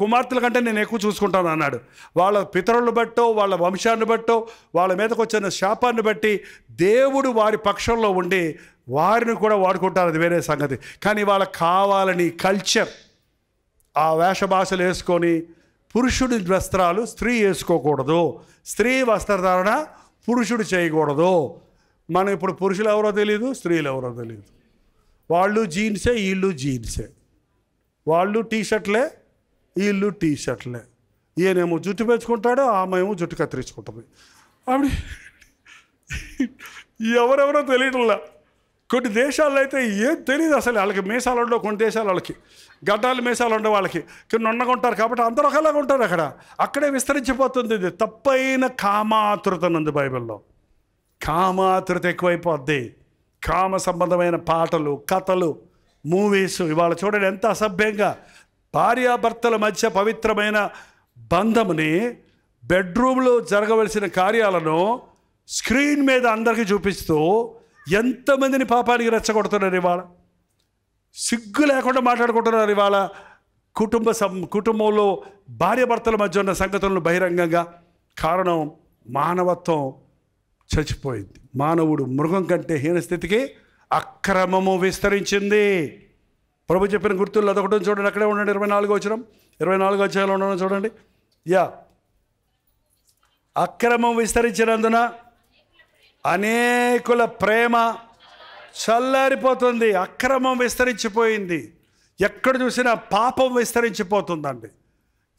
కుమార్తెల కంటే నేను ఎక్కువ చూసుకుంటాను అన్నాడు. వాళ్ళ పితరులను బట్టో, వాళ్ళ వంశాన్ని బట్టో, వాళ్ళ మీదకి వచ్చిన శాపాన్ని బట్టి దేవుడు వారి పక్షంలో ఉండి వారిని కూడా వాడుకుంటారు, అది వేరే సంగతి. కానీ వాళ్ళకి కావాలని కల్చర్, ఆ వేషభాషలు వేసుకొని పురుషుడి వస్త్రాలు స్త్రీ వేసుకోకూడదు, స్త్రీ వస్త్రధారణ పురుషుడు చేయకూడదు. మనం ఇప్పుడు పురుషులు ఎవరో తెలియదు, స్త్రీలు ఎవరో తెలియదు. వాళ్ళు జీన్సే, వీళ్ళు జీన్సే. వాళ్ళు టీషర్ట్లే, వీళ్ళు టీషర్ట్లే. ఈయనేమో జుట్టు పెంచుకుంటాడు, ఆమె ఏమో జుట్టు కత్తిరించుకుంటుంది. ఆవిడ ఎవరెవరో తెలియటంలా. కొన్ని దేశాల్లో అయితే ఏం తెలియదు అసలు, వాళ్ళకి మీసాలు ఉండవు, కొన్ని దేశాలు వాళ్ళకి గడ్డాలు మీసాలు ఉండవు, వాళ్ళకి కొన్ని ఉండకుంటారు. కాబట్టి అందరూ ఒకలాగా ఉంటారు. అక్కడే విస్తరించిపోతుంది ఇది. తప్పైన కామాతురత ఉంది బైబిల్లో. కామాతురత ఎక్కువైపోద్ది. కామ సంబంధమైన పాటలు, కథలు, మూవీస్. ఇవాళ చూడండి ఎంత అసభ్యంగా భార్యాభర్తల మధ్య పవిత్రమైన బంధముని, బెడ్రూమ్లో జరగవలసిన కార్యాలను స్క్రీన్ మీద అందరికీ చూపిస్తూ ఎంతమందిని పాపానికి రెచ్చగొడుతున్నారు. ఇవాళ సిగ్గు లేకుండా మాట్లాడుకుంటున్నారు. ఇవాళ కుటుంబంలో భార్యాభర్తల మధ్య ఉన్న సంగతులను బహిరంగంగా. కారణం మానవత్వం చచ్చిపోయింది. మానవుడు మృగం కంటే హీనస్థితికి అక్రమము విస్తరించింది. ప్రభు చెప్పిన గుర్తులు అదొకటి చూడండి, అక్కడే ఉండండి. 24వ వచనం, 24వ అధ్యాయంలో ఉండడం చూడండి. అక్రమం విస్తరించినందున అనేకుల ప్రేమ చల్లారిపోతుంది. అక్రమం విస్తరించిపోయింది. ఎక్కడ చూసినా పాపం విస్తరించిపోతుందండి.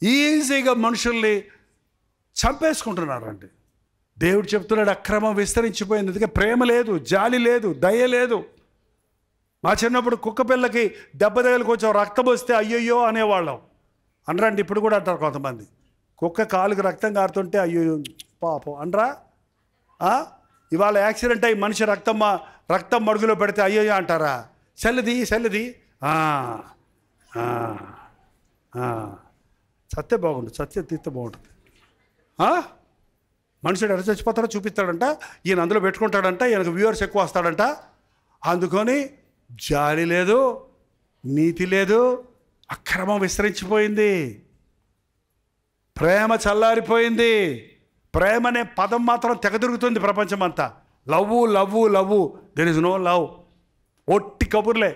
ఈజీగా మనుషుల్ని చంపేసుకుంటున్నారండి. దేవుడు చెప్తున్నాడు అక్రమం విస్తరించిపోయింది. అందుకే ప్రేమ లేదు, జాలి లేదు, దయ లేదు. మా చిన్నప్పుడు కుక్క పిల్లకి దెబ్బ తగిలి కొంచెం రక్తం వస్తే అయ్యయ్యో అనేవాళ్ళం. అనరండి, ఇప్పుడు కూడా అంటారు కొంతమంది. కుక్క కాలుకి రక్తం కారుతుంటే అయ్యో పాపం అనరా? ఇవాళ యాక్సిడెంట్ అయ్యి మనిషి రక్తం మడుగులో పెడితే అయ్యయ్యో అంటారా? చల్లది సత్తే బాగుంటుంది, సత్య తీస్తే బాగుంటుంది. మనుషుడు ఎక్కడ చచ్చిపోతాడో చూపిస్తాడంట, ఈయన అందులో పెట్టుకుంటాడంట, ఈయనకు వ్యూవర్స్ ఎక్కువ వస్తాడంట. అందుకొని జాలి లేదు, నీతి లేదు, అక్రమం విస్తరించిపోయింది, ప్రేమ చల్లారిపోయింది. ప్రేమ అనే పదం మాత్రం తెగదిరుగుతుంది ప్రపంచం అంతా. Love love love, there is no love. ఒట్టి కబుర్లే,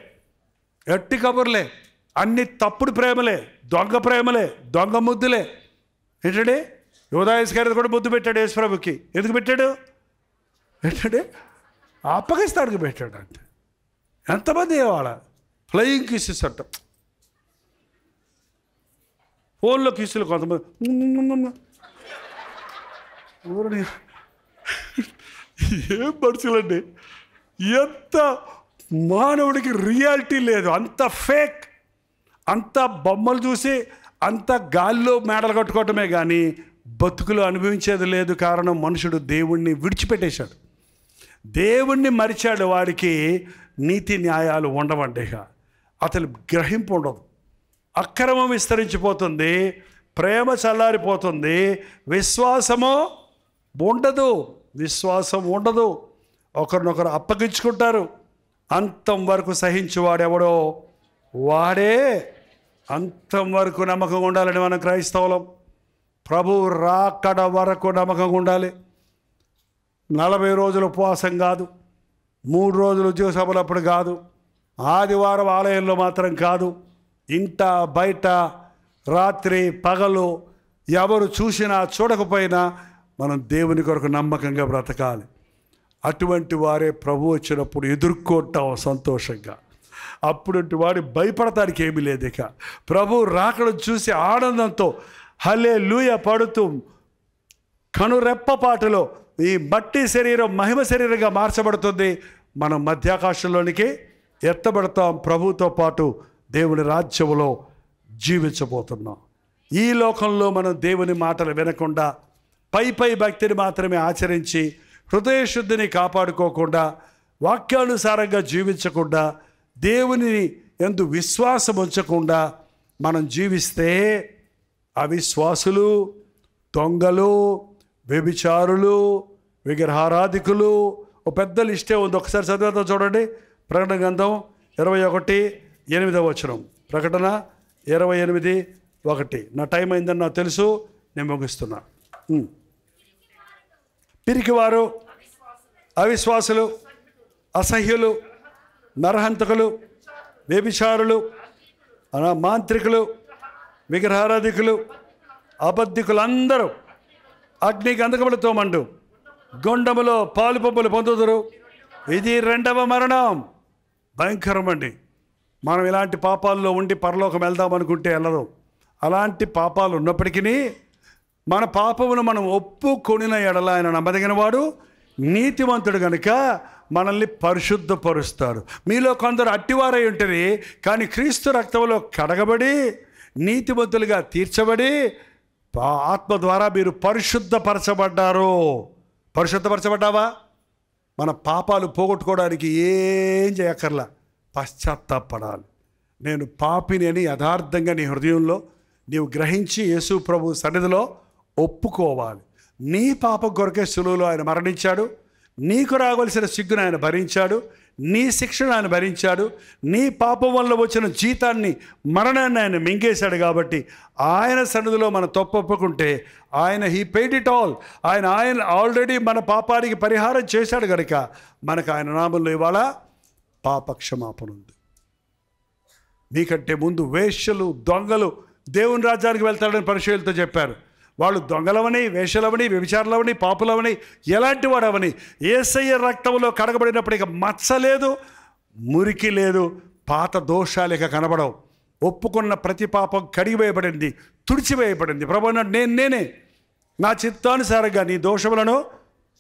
ఎట్టి కబుర్లే, అన్ని తప్పుడు ప్రేమలే, దొంగ ప్రేమలే, దొంగ ముద్దులే. ఏంటండి యోధాయస్ గారి కూడా ముద్దు పెట్టాడు యేసుప్రభుకి. ఎందుకు పెట్టాడు? ఏంటంటే అప్పగిస్తానికి పెట్టాడు అంతే. ఎంతమంది వాళ్ళ ఫ్లయింగ్ కిస్సెస్ అంట, ఫోన్లో కిస్సులు కొంతమంది. ఏం మనుషులండి, ఎంత మానవుడికి రియాలిటీ లేదు, అంత ఫేక్, అంత బొమ్మలు చూసి అంత గాల్లో మేడలు కట్టుకోవటమే కానీ బతుకులు అనుభవించేది లేదు. కారణం మనుషుడు దేవుణ్ణి విడిచిపెట్టేశాడు, దేవుణ్ణి మరిచాడు. వాడికి నీతి న్యాయాలు ఉండవండి, అతను గ్రహింపు ఉండదు, అక్రమం విస్తరించిపోతుంది, ప్రేమ చల్లారిపోతుంది, విశ్వాసము ఉండదు, విశ్వాసం ఉండదు, ఒకరినొకరు అప్పగించుకుంటారు. అంతం వరకు సహించువాడెవడో వాడే. అంతం వరకు నమ్మకంగా ఉండాలని మనం క్రైస్తవులం. ప్రభు రాకడ వరకు నమ్మకంగా ఉండాలి. 40 రోజులు ఉపవాసం కాదు, 3 రోజులు ఉద్యోగ సభలప్పుడు కాదు, ఆదివారం ఆలయంలో మాత్రం కాదు, ఇంట బయట రాత్రి పగలు ఎవరు చూసినా చూడకపోయినా మనం దేవుని కొరకు నమ్మకంగా బ్రతకాలి. అటువంటి వారే ప్రభు వచ్చినప్పుడు ఎదుర్కొంటాం సంతోషంగా. అప్పుడంటి వాడు భయపడటానికి ఏమీ లేదు. ఇక ప్రభు రాకడం చూసి ఆనందంతో హల్లెలూయా పడుతూ కనురెప్పపాటులో ఈ మట్టి శరీరం మహిమ శరీరంగా మార్చబడుతుంది. మనం మధ్యాకాశంలోనికి ఎత్తబడతాం, ప్రభుతో పాటు దేవుని రాజ్యంలో జీవించబోతున్నాం. ఈ లోకంలో మనం దేవుని మాటలు వినకుండా పై భక్తిని మాత్రమే ఆచరించి హృదయశుద్ధిని కాపాడుకోకుండా వాక్యానుసారంగా జీవించకుండా దేవుని యందు విశ్వాసం ఉంచకుండా మనం జీవిస్తే అవిశ్వాసులు, దొంగలు, వ్యభిచారులు, విగ్రహారాధికులు, ఓ పెద్ద లిస్టే ఉంది. ఒకసారి చదివేద్దాం చూడండి. ప్రకటన గ్రంథం 21:8. ప్రకటన 28:1. నా టైం అయిందని నాకు తెలుసు, నేను ముగిస్తున్నా. పిరికివారు, అవిశ్వాసులు, అసహ్యులు, నరహంతకులు, వ్యభిచారులు, మాంత్రికులు, విగ్రహారాధికులు, అబద్ధికులందరూ అగ్ని గంధకములతో మండు గొండములో పాలు పంపులు పొందుదురు. ఇది 2వ మరణం. భయంకరమండి. మనం ఇలాంటి పాపాల్లో ఉండి పరలోకం వెళ్దామనుకుంటే వెళ్ళదు. అలాంటి పాపాలు ఉన్నప్పటికీ మన పాపమును మనం ఒప్పుకొనిన ఎడల ఆయన నమ్మదగిన వాడు, నీతివంతుడు కనుక మనల్ని పరిశుద్ధపరుస్తాడు. మీలో కొందరు అట్టివారై ఉంటుంది, కానీ క్రీస్తు రక్తంలో కడగబడి నీతివంతులుగా తీర్చబడి ఆత్మ ద్వారా మీరు పరిశుద్ధపరచబడ్డారు. పరిశుద్ధపరచబడ్డావా? మన పాపాలు పోగొట్టుకోవడానికి ఏం చేయక్కర్లా, పశ్చాత్తాపడాలి. నేను పాపిని అని యథార్థంగా నీ హృదయంలో నీవు గ్రహించి యేసు ప్రభు సన్నిధిలో ఒప్పుకోవాలి. నీ పాపం కొరకే సులువులో ఆయన మరణించాడు, నీకు రావలసిన సిగ్గును ఆయన భరించాడు, నీ శిక్షను ఆయన భరించాడు, నీ పాపం వల్ల వచ్చిన జీతాన్ని, మరణాన్ని ఆయన మింగేశాడు. కాబట్టి ఆయన సన్నిధిలో మనం తప్పు ఒప్పుకుంటే ఆయన హీ పెయిడ్ ఇట్ ఆల్. ఆయన ఆల్రెడీ మన పాపానికి పరిహారం చేశాడు కనుక మనకు ఆయన నామంలో ఇవాళ పాప క్షమాపణ ఉంది. మీకంటే ముందు వేశ్యలు, దొంగలు దేవుని రాజ్యానికి వెళ్తాడని పరిశీలనతో చెప్పారు. వాళ్ళు దొంగలవని, వేషలవని, వ్యభిచారులవని, పాపులవని, ఎలాంటి వాడవని యేసయ్య రక్తంలో కడగబడినప్పుడు ఇక మచ్చ లేదు, మురికి లేదు, పాత దోషాలు ఇక కనబడవు. ఒప్పుకున్న ప్రతి పాపం కడిగివేయబడింది, తుడిచివేయబడింది. ప్రభు నేనే నా చిత్తానుసారంగా నీ దోషములను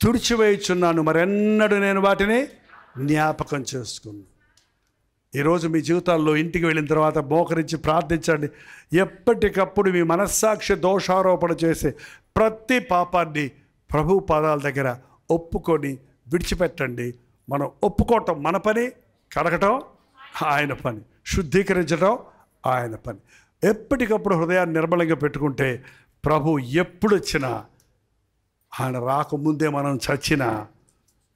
తుడిచివేయుచున్నాను, మరెన్నడూ నేను వాటిని జ్ఞాపకం చేసుకున్నాను. ఈరోజు మీ జీవితాల్లో ఇంటికి వెళ్ళిన తర్వాత మోకరించి ప్రార్థించండి. ఎప్పటికప్పుడు మీ మనస్సాక్షి దోషారోపణ చేసే ప్రతి పాపాన్ని ప్రభు పాదాల దగ్గర ఒప్పుకొని విడిచిపెట్టండి. మనం ఒప్పుకోవటం మన పని, కడగటం ఆయన పని, శుద్ధీకరించడం ఆయన పని. ఎప్పటికప్పుడు హృదయాన్ని నిర్మలంగా పెట్టుకుంటే ప్రభు ఎప్పుడు వచ్చినా ఆయన రాకముందే మనం చచ్చినా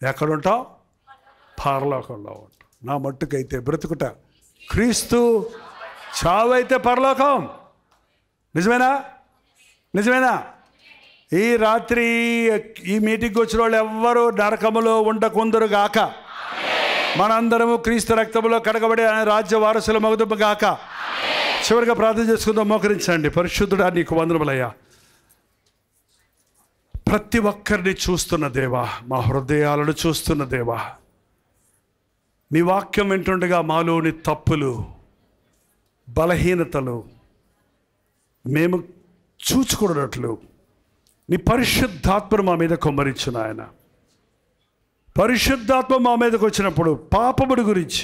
ఎక్కడుంటాం? పరలోకంలో ఉంటాం. నా మట్టుకైతే బ్రతుకుట క్రీస్తు, చావైతే పరలోకం. నిజమేనా? నిజమేనా? ఈ రాత్రి ఈ మీటింగ్కి వచ్చిన వాళ్ళు ఎవ్వరూ నరకములో ఉండకుందరు గాక. మనందరము క్రీస్తు రక్తములో కడగబడి ఆయన రాజ్య వారసుల మగుదుము గాక. చివరిగా ప్రార్థన చేసుకుందాం. మోకరించండి. పరిశుద్ధుడా, నీకు వందనములయ్యా. ప్రతి ఒక్కరిని చూస్తున్న దేవా, మా హృదయాలను చూస్తున్న దేవా, నీ వాక్యం వింటుండగా మాలోని తప్పులు, బలహీనతలు మేము చూచుకున్నట్లు నీ పరిశుద్ధాత్మను మా మీద కుమ్మరించు నాయన. పరిశుద్ధాత్మ మా మీదకి వచ్చినప్పుడు పాపముడి గురించి,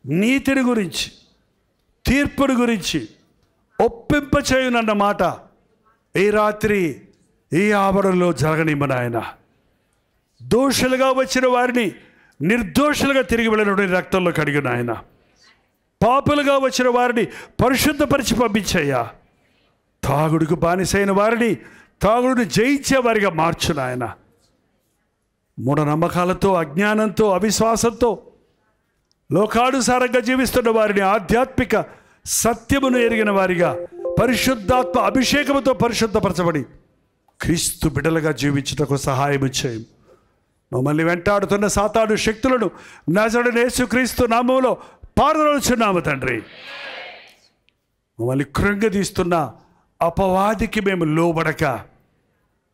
నీతిని గురించి, తీర్పుని గురించి ఒప్పింపచేయునన్న మాట ఈ రాత్రి ఈ ఆవరణలో జరగనిమ్మ నాయన. దోషులుగా వచ్చిన వారిని నిర్దోషులుగా తిరిగి వెళ్ళిన రక్తంలో కడిగిన ఆయన. పాపులుగా వచ్చిన వారిని పరిశుద్ధపరిచి పంపించయ్యా. తాగుడుకు బానిసైన వారిని తాగుడుని జయించే వారిగా మార్చును ఆయన. మూఢనమ్మకాలతో, అజ్ఞానంతో, అవిశ్వాసంతో లోకానుసారంగా జీవిస్తున్న వారిని ఆధ్యాత్మిక సత్యమును ఎరిగిన వారిగా పరిశుద్ధాత్మ అభిషేకముతో పరిశుద్ధపరచబడి క్రీస్తు బిడ్డలుగా జీవించుటకు సహాయం చేయం. మమ్మల్ని వెంటాడుతున్న సాతాను శక్తులను నజరుడైన యేసుక్రీస్తు నామములో పారదోలుచున్నాము తండ్రి. మమ్మల్ని కృంగదీస్తున్న అపవాదికి మేము లోబడక,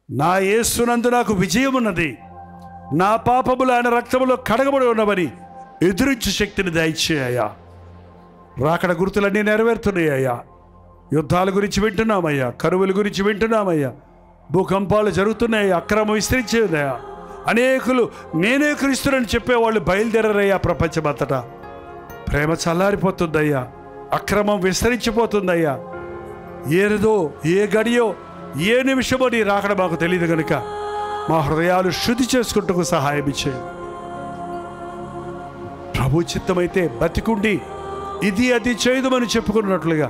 నా యేసునందు నాకు విజయం ఉన్నది, నా పాపములు ఆయన రక్తములో కడగబడి ఉన్నవని ఎదురించు శక్తిని దయచేయ్యా. రాకడ గుర్తులన్నీ నెరవేరుతున్నాయ్యా. యుద్ధాల గురించి వింటున్నామయ్యా, కరువుల గురించి వింటున్నామయ్యా, భూకంపాలు జరుగుతున్నాయి, అక్రమం విస్తరించేదయ్యా. అనేకులు నేనే క్రీస్తునని చెప్పేవాళ్ళు బయలుదేరరయ్యా. ప్రపంచమంతటా ప్రేమ చల్లారిపోతుందయ్యా, అక్రమం విస్తరించిపోతుందయ్యా. ఏదో ఏ గడియో ఏ నిమిషమో నీ రాకడ మాకు తెలియదు కనుక మా హృదయాలు శుద్ధి చేసుకుంటూ సహాయం ఇచ్చేయి. ప్రభు చిత్తమైతే బతికుండి ఇది అది చేయదుమని చెప్పుకున్నట్లుగా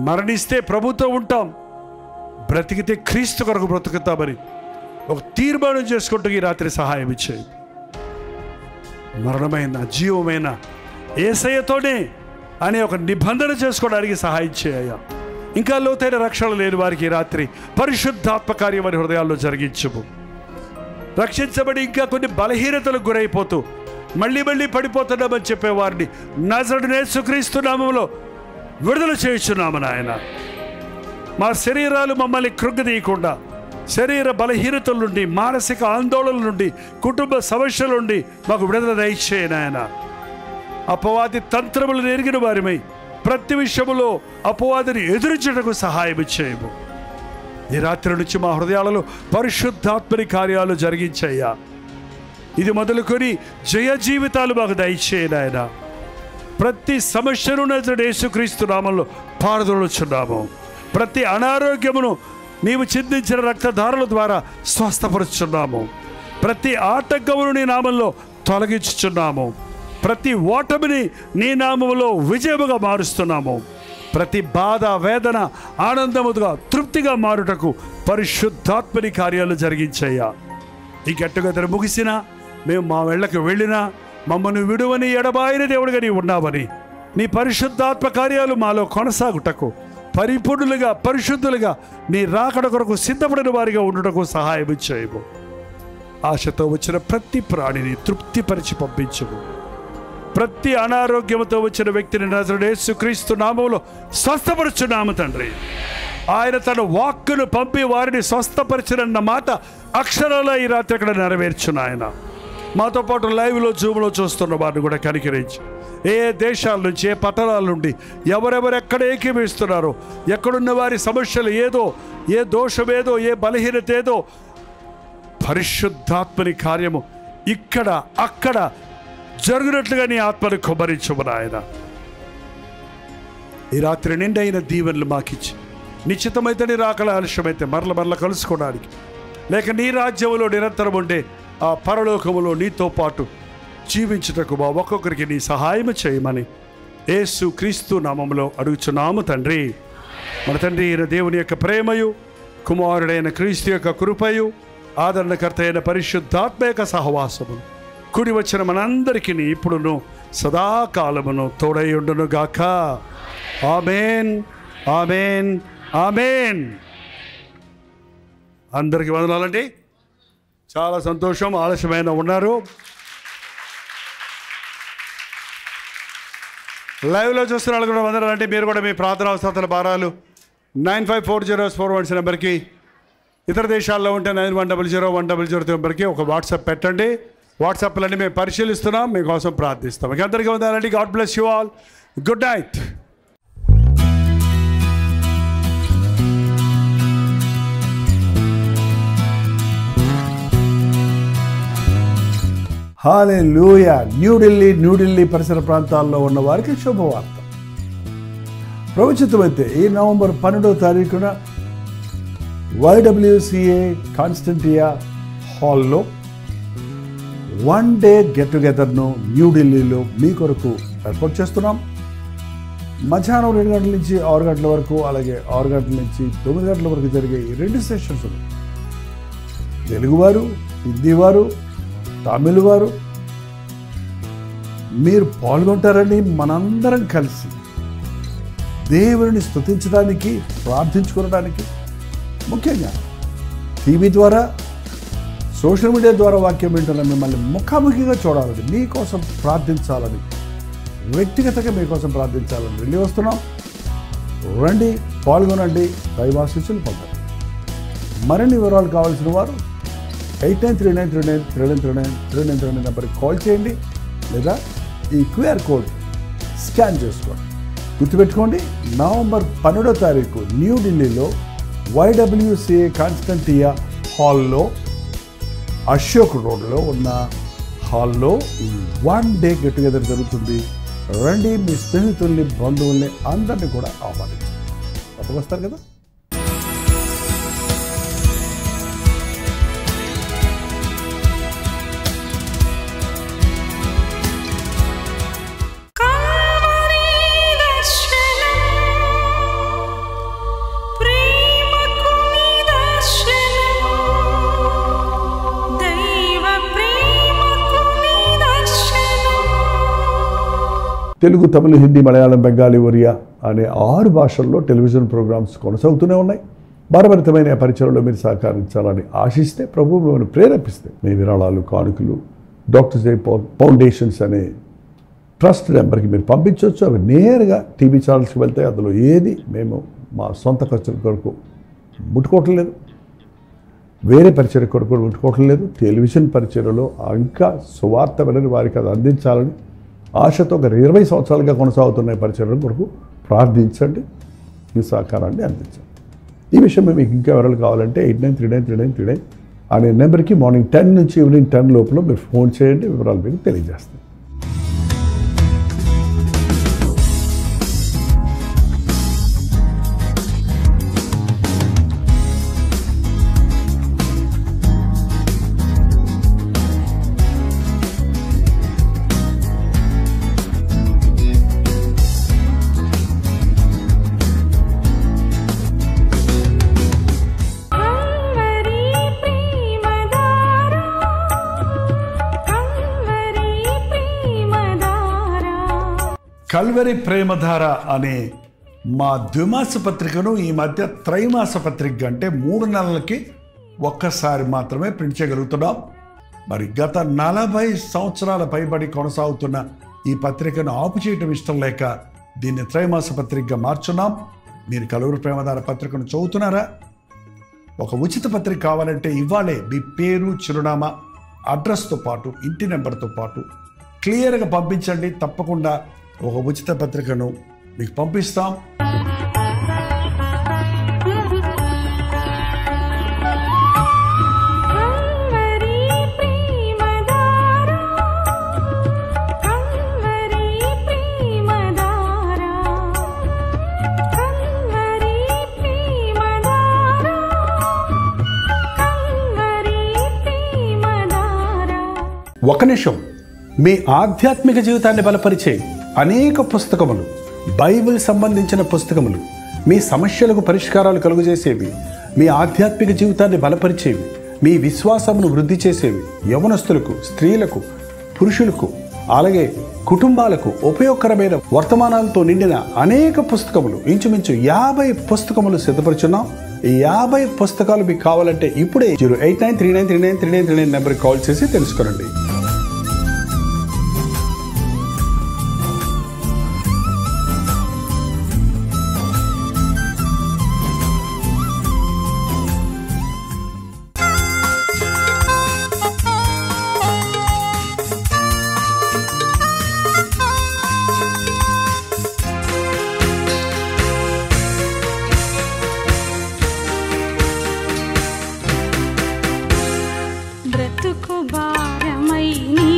మరణిస్తే ప్రభుతో ఉంటాం, బ్రతికితే క్రీస్తు కొరకు బ్రతుకుతామని ఒక తీర్మానం చేసుకుంటూ ఈ రాత్రి సహాయం ఇచ్చేయి. మరణమైన జీవమైన యేసయ్యతోనే అనే ఒక నిబంధన చేసుకోవడానికి సహాయం చేయ. ఇంకా లోతైన రక్షణ లేని వారికి ఈ రాత్రి పరిశుద్ధాత్మ కార్యం వారి హృదయాల్లో జరిగించము. రక్షించబడి ఇంకా కొన్ని బలహీనతలకు గురైపోతూ మళ్ళీ మళ్ళీ పడిపోతున్నామని చెప్పేవారిని నజరుడైన యేసుక్రీస్తు నామములో విడుదల చేయుచున్నాము నాయన. మా శరీరాలు మమ్మల్ని కృంగదీయకుండా, శరీర బలహీనతల నుండి, మానసిక ఆందోళనల నుండి, కుటుంబ సమస్యల నుండి మాకు విడుదల దయచేయ నాయన. అపవాది తంత్రములు ఎరిగిన వారిమై ప్రతి విషయములో అపవాదిని ఎదురించడానికి సహాయం చేయము. ఈ రాత్రి నుంచి మా హృదయాలలో పరిశుద్ధాత్మని కార్యాలు జరిగించయ్యా. ఇది మొదలుకొని జయ జీవితాలు మాకు దయచేయ నాయన. ప్రతి సమస్యను నజరుడైన యేసుక్రీస్తు నామములో పారదోలుచున్నాము. ప్రతి అనారోగ్యమును నీవు చిందించిన రక్తధారల ద్వారా స్వస్థపరుచున్నాము. ప్రతి ఆటంకమును నీ నామంలో తొలగించుచున్నాము. ప్రతి ఓటమిని నీ నామములో విజయముగా మారుస్తున్నాము. ప్రతి బాధ, వేదన ఆనందముగా, తృప్తిగా మారుటకు పరిశుద్ధాత్మని కార్యాలు జరిగించయ్యా. ఈ గట్టుగదర ముగిసినా, మేము మా వెళ్ళకి వెళ్ళినా మమ్మల్ని విడువని ఎడబాయిన దేవుడిగా నీ ఉన్నావని, నీ పరిశుద్ధాత్మ కార్యాలు మాలో కొనసాగుటకు, పరిపూర్ణులుగా పరిశుద్ధులుగా నీ రాకడ కొరకు సిద్ధపడిన వారిగా ఉండటకు సహాయం చేయము. ఆశతో వచ్చిన ప్రతి ప్రాణిని తృప్తిపరిచి పంపించము. ప్రతి అనారోగ్యంతో వచ్చిన వ్యక్తిని నజరుడైన యేసుక్రీస్తు నామములో స్వస్థపరచున్నాము తండ్రి. ఆయన తన వాక్కును పంపి వారిని స్వస్థపరిచినన్న మాట అక్షరాల ఈ రాత్రి అక్కడ నెరవేర్చును. ఆయన మాతో పాటు లైవ్లో, జూమ్లో చూస్తున్న వారిని కూడా కనికరించి, ఏ దేశాల నుంచి, ఏ పట్టణాల నుండి ఎవరెవరు ఎక్కడ ఏకీభవిస్తున్నారో, ఎక్కడున్న వారి సమస్యలు ఏదో, ఏ దోషమేదో, ఏ బలహీనత ఏదో, పరిశుద్ధాత్మని కార్యము ఇక్కడ అక్కడ జరుగునట్లుగా నీ ఆత్మని కుమ్మరించుము నాయన. ఈ రాత్రి నిండైన దీవెనలు మాకిచ్చి, నిశ్చితమైతే నీ రాకల ఆలస్యమైతే మరల కలుసుకోవడానికి, లేక నీ రాజ్యంలో నిరంతరం ఉండే ఆ పరలోకములో నీతో పాటు జీవించుటకు మా ఒక్కొక్కరికి నీ సహాయం చేయమని యేసుక్రీస్తు నామములో అడుగుచున్నాము తండ్రి. మన తండ్రి అయిన దేవుని యొక్క ప్రేమయు, కుమారుడైన క్రీస్తు యొక్క కృపయు ఆదరణకర్త అయిన పరిశుద్ధాత్మ యొక్క సహవాసము కూడి వచ్చిన మనందరికీ ఇప్పుడును సదాకాలమును తోడైయుండును గాక. ఆమేన్, ఆమేన్, ఆమేన్. అందరికీ వందనాలండి. చాలా సంతోషం. ఆలస్యమైన ఉన్నారు. లైవ్లో చూస్తున్న వాళ్ళు కూడా వందనాలంటే మీరు కూడా మీ ప్రార్థన అవసరాల భారాలు 95400417 నెంబర్కి, ఇతర దేశాల్లో ఉంటే 91001003 నెంబర్కి ఒక వాట్సాప్ పెట్టండి. వాట్సాప్లన్నీ మేము పరిశీలిస్తున్నాం, మీకోసం ప్రార్థిస్తాం. మీకు అందరికీ వందనాలండి. God bless you all. Good night. Hallelujah. New Delhi పరిసర ప్రాంతాల్లో ఉన్న వారికి శుభవార్త. ప్రవచితమైతే ఈ నవంబర్ 12వ తారీఖున YWCA కాన్స్టంటియా హాల్లో 1 డే గెట్ టుగెదర్ను న్యూఢిల్లీలో మీ కొరకు ఏర్పాటు చేస్తున్నాం. మధ్యాహ్నం 2 గంటల నుంచి 6 గంటల వరకు, అలాగే 6 గంటల నుంచి 9 గంటల వరకు జరిగే ఈ 2 సెషన్స్ ఉన్నాయి. తెలుగువారు, హిందీవారు, తమిళ వారు మీరు పాల్గొంటారని మనందరం కలిసి దేవుని స్తుతించడానికి, ప్రార్థించుకోవడానికి, ముఖ్యంగా టీవీ ద్వారా, సోషల్ మీడియా ద్వారా వాక్యం వింటున్న మిమ్మల్ని ముఖాముఖిగా చూడాలని, మీకోసం ప్రార్థించాలని, వ్యక్తిగతంగా మీకోసం ప్రార్థించాలని వెళ్ళి వస్తున్నాం. రండి, పాల్గొనండి, దైవాశీస్సులు పొందండి. మరిన్ని వివరాలు కావాల్సిన వారు 8939393939 నెంబర్కి కాల్ చేయండి, లేదా ఈ QR కోడ్ స్కాన్ చేసుకోండి. గుర్తుపెట్టుకోండి, నవంబర్ 12వ తారీఖు న్యూఢిల్లీలో YWCA కాన్స్టంటియా హాల్లో, అశోక్ రోడ్లో ఉన్న హాల్లో 1 డే గెట్ టుగెదర్ జరుగుతుంది. రండి, మీ స్నేహితుల్ని, బంధువుల్ని అందరినీ కూడా ఆహ్వానించండి. తప్పకొస్తారు కదా. తెలుగు, తమిళ, హిందీ, మలయాళం, బెంగాలీ, ఒరియా అనే 6 భాషల్లో టెలివిజన్ ప్రోగ్రామ్స్ కొనసాగుతూనే ఉన్నాయి. భారభరితమైన పరిచయంలో మీరు సహకరించాలని ఆశిస్తే, ప్రభు మిమ్మల్ని ప్రేరేపిస్తే మీ విరాళాలు, కానుకలు డాక్టర్ జై పాల్ ఫౌండేషన్స్ అనే ట్రస్ట్ నెంబర్కి మీరు పంపించవచ్చు. అవి నేరుగా టీవీ ఛానల్స్కి వెళ్తాయి. అందులో ఏది మేము మా సొంత ఖర్చుల కొరకు ముట్టుకోవటం లేదు, వేరే పరిచయ కొరకు ముట్టుకోవటం లేదు. టెలివిజన్ పరిచయలో ఇంకా సువార్త వినని వారికి అది అందించాలని ఆశతో ఒక 20 సంవత్సరాలుగా కొనసాగుతున్న పరిచయం కొరకు ప్రార్థించండి, మీ సహకారాన్ని అందించండి. ఈ విషయం మీకు ఇంకా వివరాలు కావాలంటే 89393939 అనే నెంబర్కి మార్నింగ్ 10 నుంచి ఈవినింగ్ 10 లోపల మీరు ఫోన్ చేయండి, వివరాలు మీకు తెలియజేస్తాం. కల్వరి ప్రేమధార అనే మా ద్విమాస పత్రికను ఈ మధ్య త్రైమాస పత్రిక అంటే 3 నెలలకి ఒక్కసారి మాత్రమే ప్రింట్ చేయగలుగుతున్నాం. మరి గత 40 సంవత్సరాల పైబడి కొనసాగుతున్న ఈ పత్రికను ఆపు చేయటం ఇష్టం లేక దీన్ని త్రైమాస పత్రికగా మార్చున్నాం. మీరు కల్వరి ప్రేమధార పత్రికను చదువుతున్నారా? ఒక ఉచిత పత్రిక కావాలంటే ఇవ్వాలే మీ పేరు, చిరునామా, అడ్రస్తో పాటు ఇంటి నెంబర్తో పాటు క్లియర్గా పంపించండి. తప్పకుండా ఒక ఉచిత పత్రికను మీకు పంపిస్తాం. ఒక నిమిషం, మీ ఆధ్యాత్మిక జీవితాన్ని బలపరిచే అనేక పుస్తకములు, బైబిల్ సంబంధించిన పుస్తకములు, మీ సమస్యలకు పరిష్కారాలు కలుగజేసేవి, మీ ఆధ్యాత్మిక జీవితాన్ని బలపరిచేవి, మీ విశ్వాసమును వృద్ధి చేసేవి, యవనస్తులకు, స్త్రీలకు, పురుషులకు, అలాగే కుటుంబాలకు ఉపయోగకరమైన వర్తమానాలతో నిండిన అనేక పుస్తకములు, ఇంచుమించు 50 పుస్తకములు సిద్ధపరుచున్నాం. ఈ 50 పుస్తకాలు మీకు కావాలంటే ఇప్పుడే 08939393939 నెంబర్కి కాల్ చేసి తెలుసుకోండి. బ్రతుకు భారమై నీ